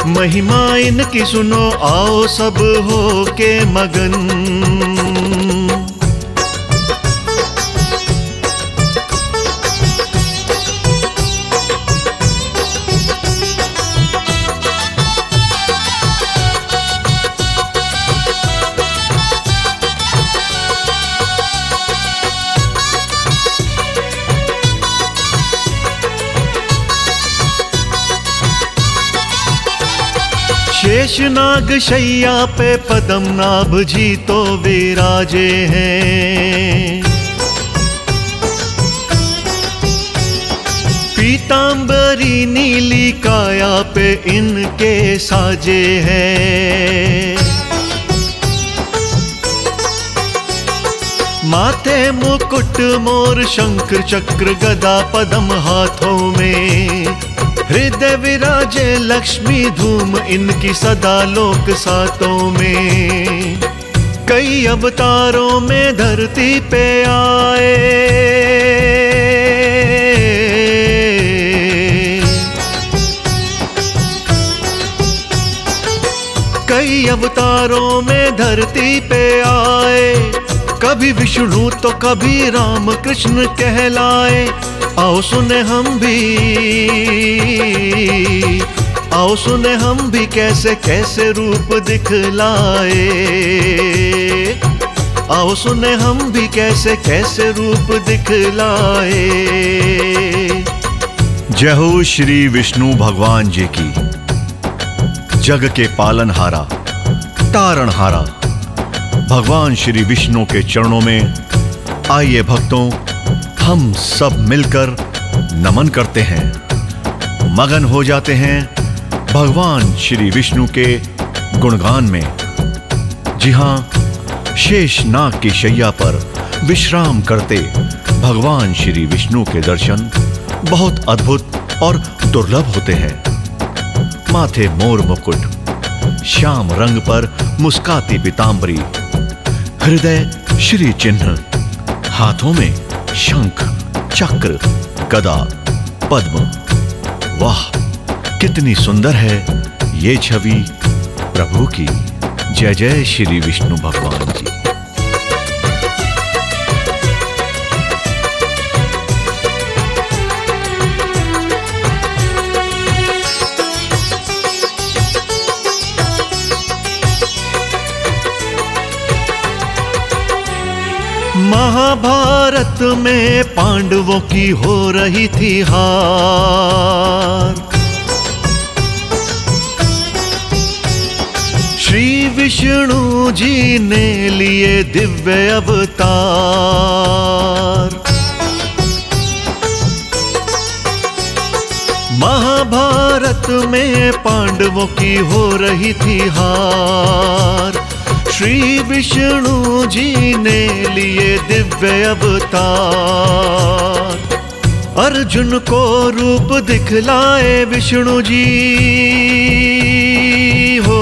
महिमा इनकी सुनो, आओ सब हो के मगन। शेषनाग शैया पे पद्मनाभ जी तो विराजे हैं। पीतांबरी नीली काया पे इनके साजे हैं। माथे मुकुट मोर शंख चक्र गदा पद्म हाथों में। हृदय विराजे लक्ष्मी धूम इनकी सदा लोक सातों में। कई अवतारों में धरती पे आए, कई अवतारों में धरती पे आए। कभी विष्णु तो कभी राम कृष्ण कहलाए। आओ सुने हम भी, आओ सुने हम भी कैसे कैसे रूप दिखलाए। आओ सुने हम भी कैसे कैसे रूप दिखलाए। जय हो श्री विष्णु भगवान जी की। जग के पालनहारा तारणहारा भगवान श्री विष्णु के चरणों में आइए भक्तों, हम सब मिलकर नमन करते हैं, मगन हो जाते हैं भगवान श्री विष्णु के गुणगान में। जी हां, शेषनाग की शैया पर विश्राम करते भगवान श्री विष्णु के दर्शन बहुत अद्भुत और दुर्लभ होते हैं। माथे मोर मुकुट, श्याम रंग पर मुस्काती पीतांबरी, हृदय श्री चिन्ह, हाथों में शंख चक्र गदा पद्म। वाह, कितनी सुंदर है ये छवि प्रभु की। जय जय श्री विष्णु भगवान जी। महाभारत में पांडवों की हो रही थी हार। श्री विष्णु जी ने लिए दिव्य अवतार। महाभारत में पांडवों की हो रही थी हार। श्री विष्णु जी ने लिए दिव्य अवतार। अर्जुन को रूप दिखलाए विष्णु जी हो।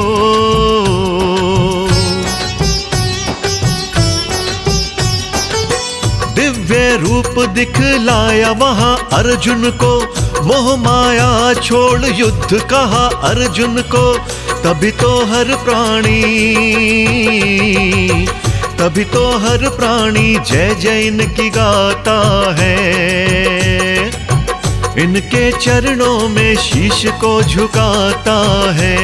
दिव्य रूप दिखलाया वहां अर्जुन को, मोह माया छोड़ युद्ध कहा अर्जुन को। तभी तो हर प्राणी जय जय इनकी गाता है। इनके चरणों में शीश को झुकाता है।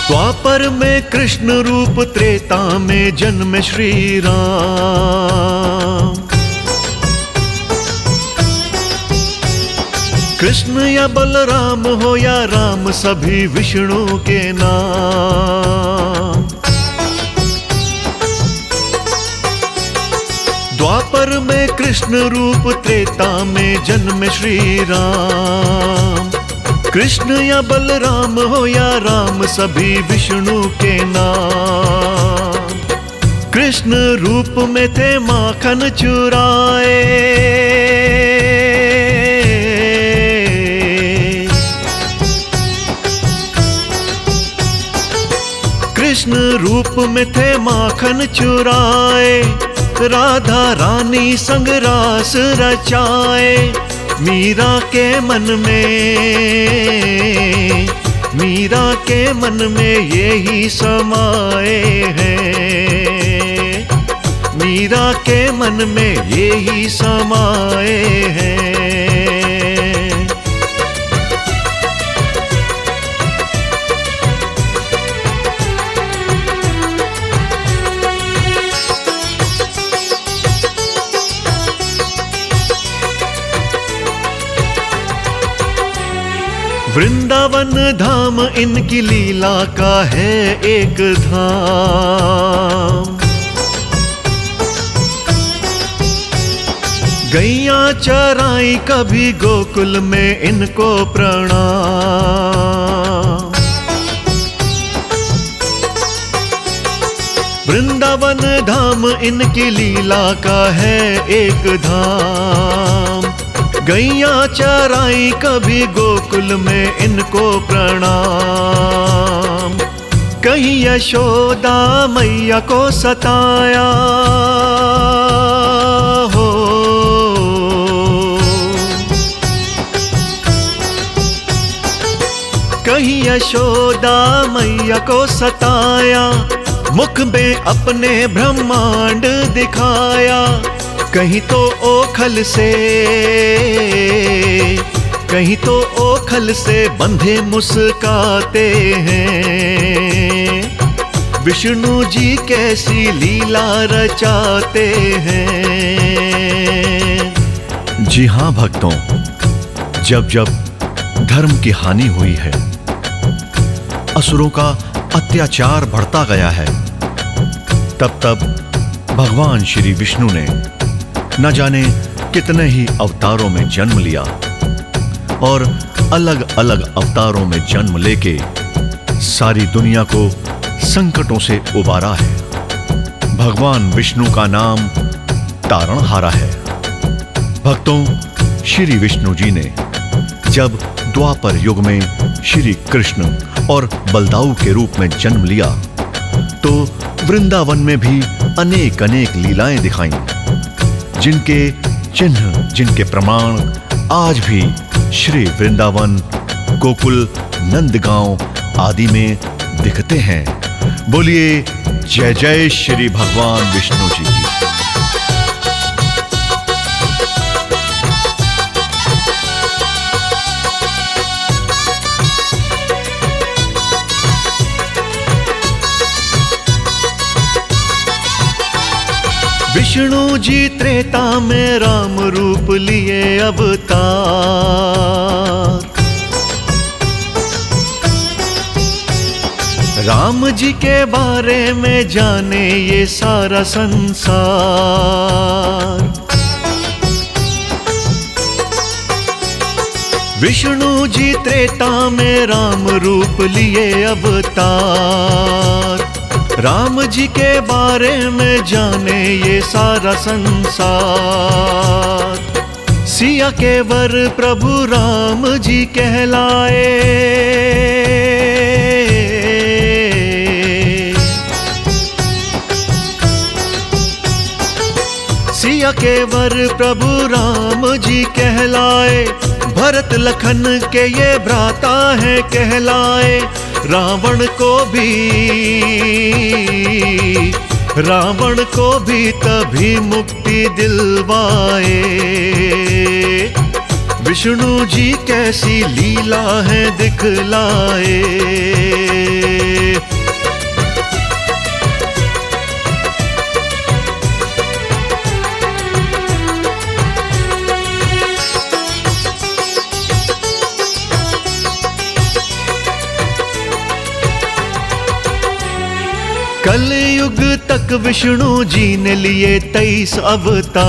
द्वापर में कृष्ण रूप, त्रेता में जन्म श्री राम। कृष्ण या बलराम हो या राम, सभी विष्णु के नाम। द्वापर में कृष्ण रूप, त्रेता में जन्म श्री राम। कृष्ण या बलराम हो या राम, सभी विष्णु के नाम। कृष्ण रूप में थे माखन चुराए, कृष्ण रूप में थे माखन चुराए। राधा रानी संग रास रचाए। मीरा के मन में यही समाए हैं। मीरा के मन में यही समाए हैं। वृंदावन धाम इनकी लीला का है एक धाम। गैया चराई कभी गोकुल में इनको प्रणाम। वृंदावन धाम इनकी लीला का है एक धाम। गैया चराई कभी गोकुल में इनको प्रणाम। कहीं यशोदा मैया को सताया हो। कहीं यशोदा मैया को सताया। मुख में अपने ब्रह्मांड दिखाया। कहीं तो ओखल से बंधे मुस्काते हैं। विष्णु जी कैसी लीला रचाते हैं। जी हाँ भक्तों, जब जब धर्म की हानि हुई है, असुरों का अत्याचार बढ़ता गया है, तब तब भगवान श्री विष्णु ने न जाने कितने ही अवतारों में जन्म लिया और अलग अलग अवतारों में जन्म लेके सारी दुनिया को संकटों से उबारा है। भगवान विष्णु का नाम तारणहारा है। भक्तों, श्री विष्णु जी ने जब द्वापर युग में श्री कृष्ण और बलदाऊ के रूप में जन्म लिया तो वृंदावन में भी अनेक अनेक लीलाएं दिखाईं, जिनके चिन्ह, जिनके प्रमाण आज भी श्री वृंदावन, गोकुल, नंदगांव आदि में दिखते हैं। बोलिए जय जय श्री भगवान विष्णु जी की। विष्णु जी त्रेता में राम रूप लिए अवतार। राम जी के बारे में जाने ये सारा संसार। विष्णु जी त्रेता में राम रूप लिए अवतार। राम जी के बारे में जाने ये सारा संसार। सिया के वर प्रभु राम जी कहलाए। सिया के वर प्रभु राम जी कहलाए। भरत लखन के ये भ्राता है कहलाए। रावण को भी तभी मुक्ति दिलवाए। विष्णु जी कैसी लीला है दिखलाए। कलयुग तक विष्णु जी ने लिए 23 अवतार।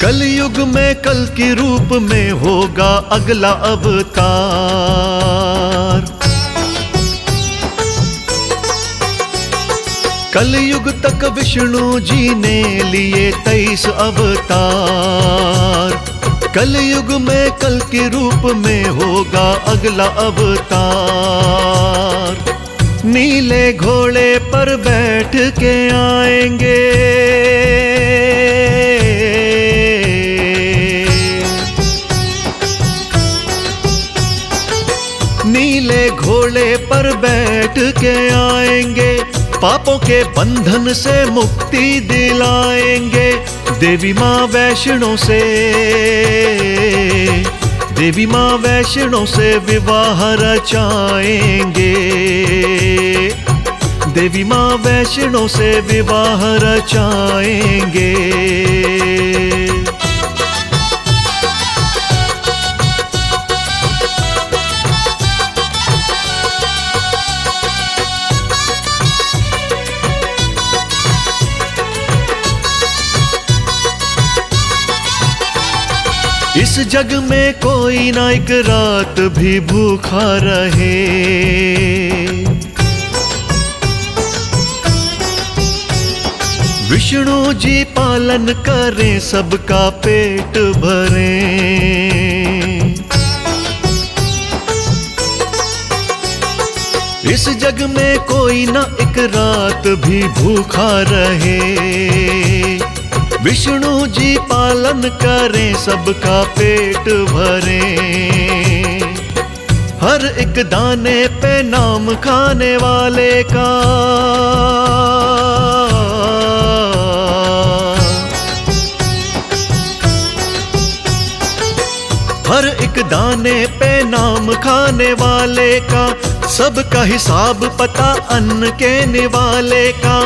कलयुग में कल के रूप में होगा अगला अवतार। कलयुग तक विष्णु जी ने लिए 23 अवतार। कलयुग में कल के रूप में होगा अगला अवतार। नीले घोड़े पर बैठ के आएंगे। नीले घोड़े पर बैठ के आएंगे। पापों के बंधन से मुक्ति दिलाएंगे। देवी माँ वैष्णो से विवाह रचाएंगे। देवी माँ वैष्णो से विवाह रचाएंगे। इस जग में कोई ना एक रात भी भूखा रहे। विष्णु जी पालन करें सबका पेट भरें। इस जग में कोई ना एक रात भी भूखा रहे। विष्णु जी पालन करें सबका पेट भरें। हर एक दाने पे नाम खाने वाले का हर एक दाने पे नाम खाने वाले का सबका हिसाब पता अन्न के निवाले का।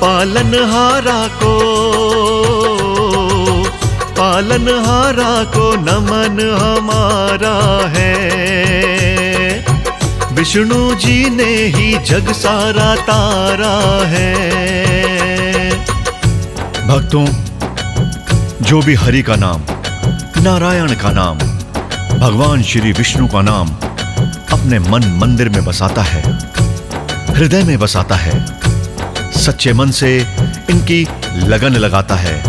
पालनहारा को नमन हमारा है। विष्णु जी ने ही जग सारा तारा है। भक्तों, जो भी हरि का नाम, नारायण का नाम, भगवान श्री विष्णु का नाम अपने मन मंदिर में बसाता है, हृदय में बसाता है, सच्चे मन से इनकी लगन लगाता है,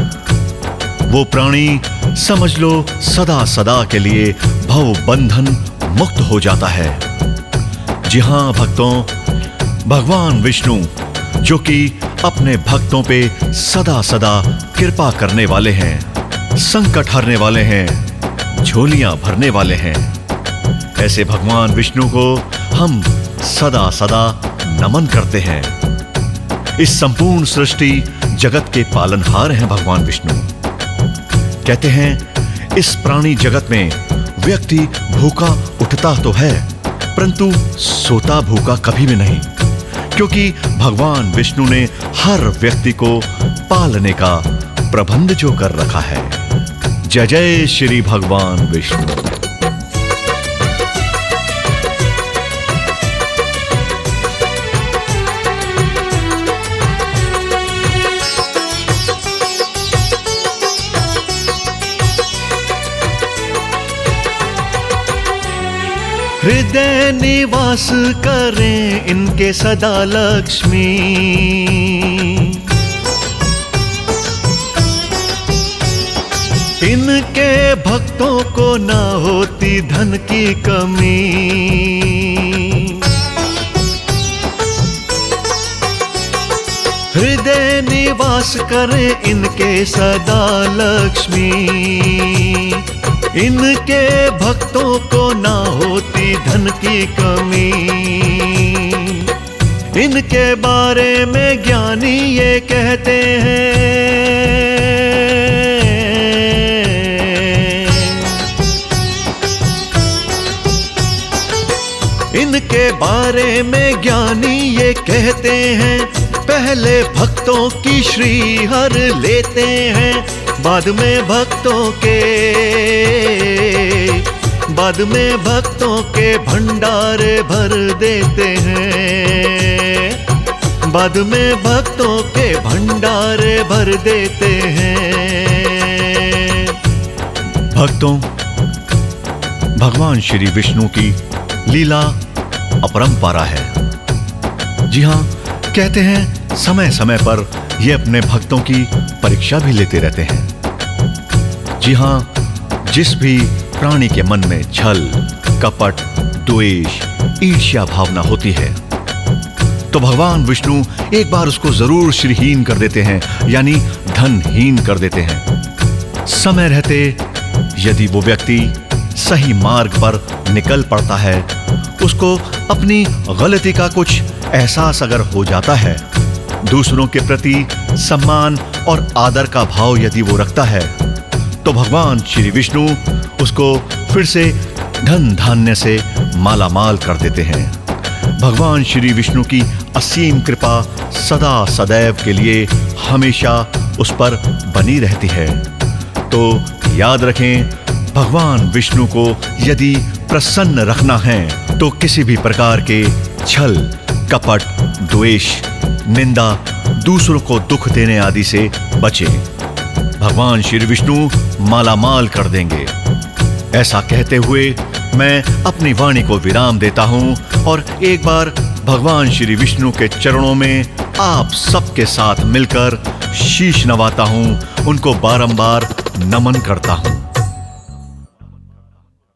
वो प्राणी समझ लो सदा सदा के लिए भव बंधन मुक्त हो जाता है। जी हाँ भक्तों, भगवान विष्णु जो कि अपने भक्तों पे सदा सदा कृपा करने वाले हैं, संकट हरने वाले हैं, झोलियां भरने वाले हैं, ऐसे भगवान विष्णु को हम सदा सदा नमन करते हैं। इस संपूर्ण सृष्टि जगत के पालनहार हैं भगवान विष्णु। कहते हैं इस प्राणी जगत में व्यक्ति भूखा उठता तो है परंतु सोता भूखा कभी भी नहीं, क्योंकि भगवान विष्णु ने हर व्यक्ति को पालने का प्रबंध जो कर रखा है। जय जय श्री भगवान विष्णु। हृदय निवास करें इनके सदा लक्ष्मी, इनके भक्तों को ना होती धन की कमी। हृदय निवास करें इनके सदा लक्ष्मी, इनके भक्तों को ना होती धन की कमी। इनके बारे में ज्ञानी ये कहते हैं, इनके बारे में ज्ञानी ये कहते हैं, पहले भक्तों की श्री हर लेते हैं, बाद में भक्तों के भंडार भर देते हैं, बाद में भक्तों के भंडार भर देते हैं। भक्तों, भगवान श्री विष्णु की लीला अपरंपारा है। जी हाँ, कहते हैं समय समय पर ये अपने भक्तों की परीक्षा भी लेते रहते हैं। जी हाँ, जिस भी प्राणी के मन में छल, कपट, द्वेष, ईर्ष्या भावना होती है तो भगवान विष्णु एक बार उसको जरूर श्रीहीन कर देते हैं, यानी धनहीन कर देते हैं। समय रहते यदि वो व्यक्ति सही मार्ग पर निकल पड़ता है, उसको अपनी गलती का कुछ एहसास अगर हो जाता है, दूसरों के प्रति सम्मान और आदर का भाव यदि वो रखता है, तो भगवान श्री विष्णु उसको फिर से धन धान्य से माला माल कर देते हैं। भगवान श्री विष्णु की असीम कृपा सदा सदैव के लिए हमेशा उस पर बनी रहती है। तो याद रखें, भगवान विष्णु को यदि प्रसन्न रखना है तो किसी भी प्रकार के छल, कपट, द्वेष, निंदा, दूसरों को दुख देने आदि से बचें। भगवान श्री विष्णु मालामाल कर देंगे। ऐसा कहते हुए मैं अपनी वाणी को विराम देता हूं और एक बार भगवान श्री विष्णु के चरणों में आप सबके साथ मिलकर शीश नवाता हूं, उनको बारंबार नमन करता हूं।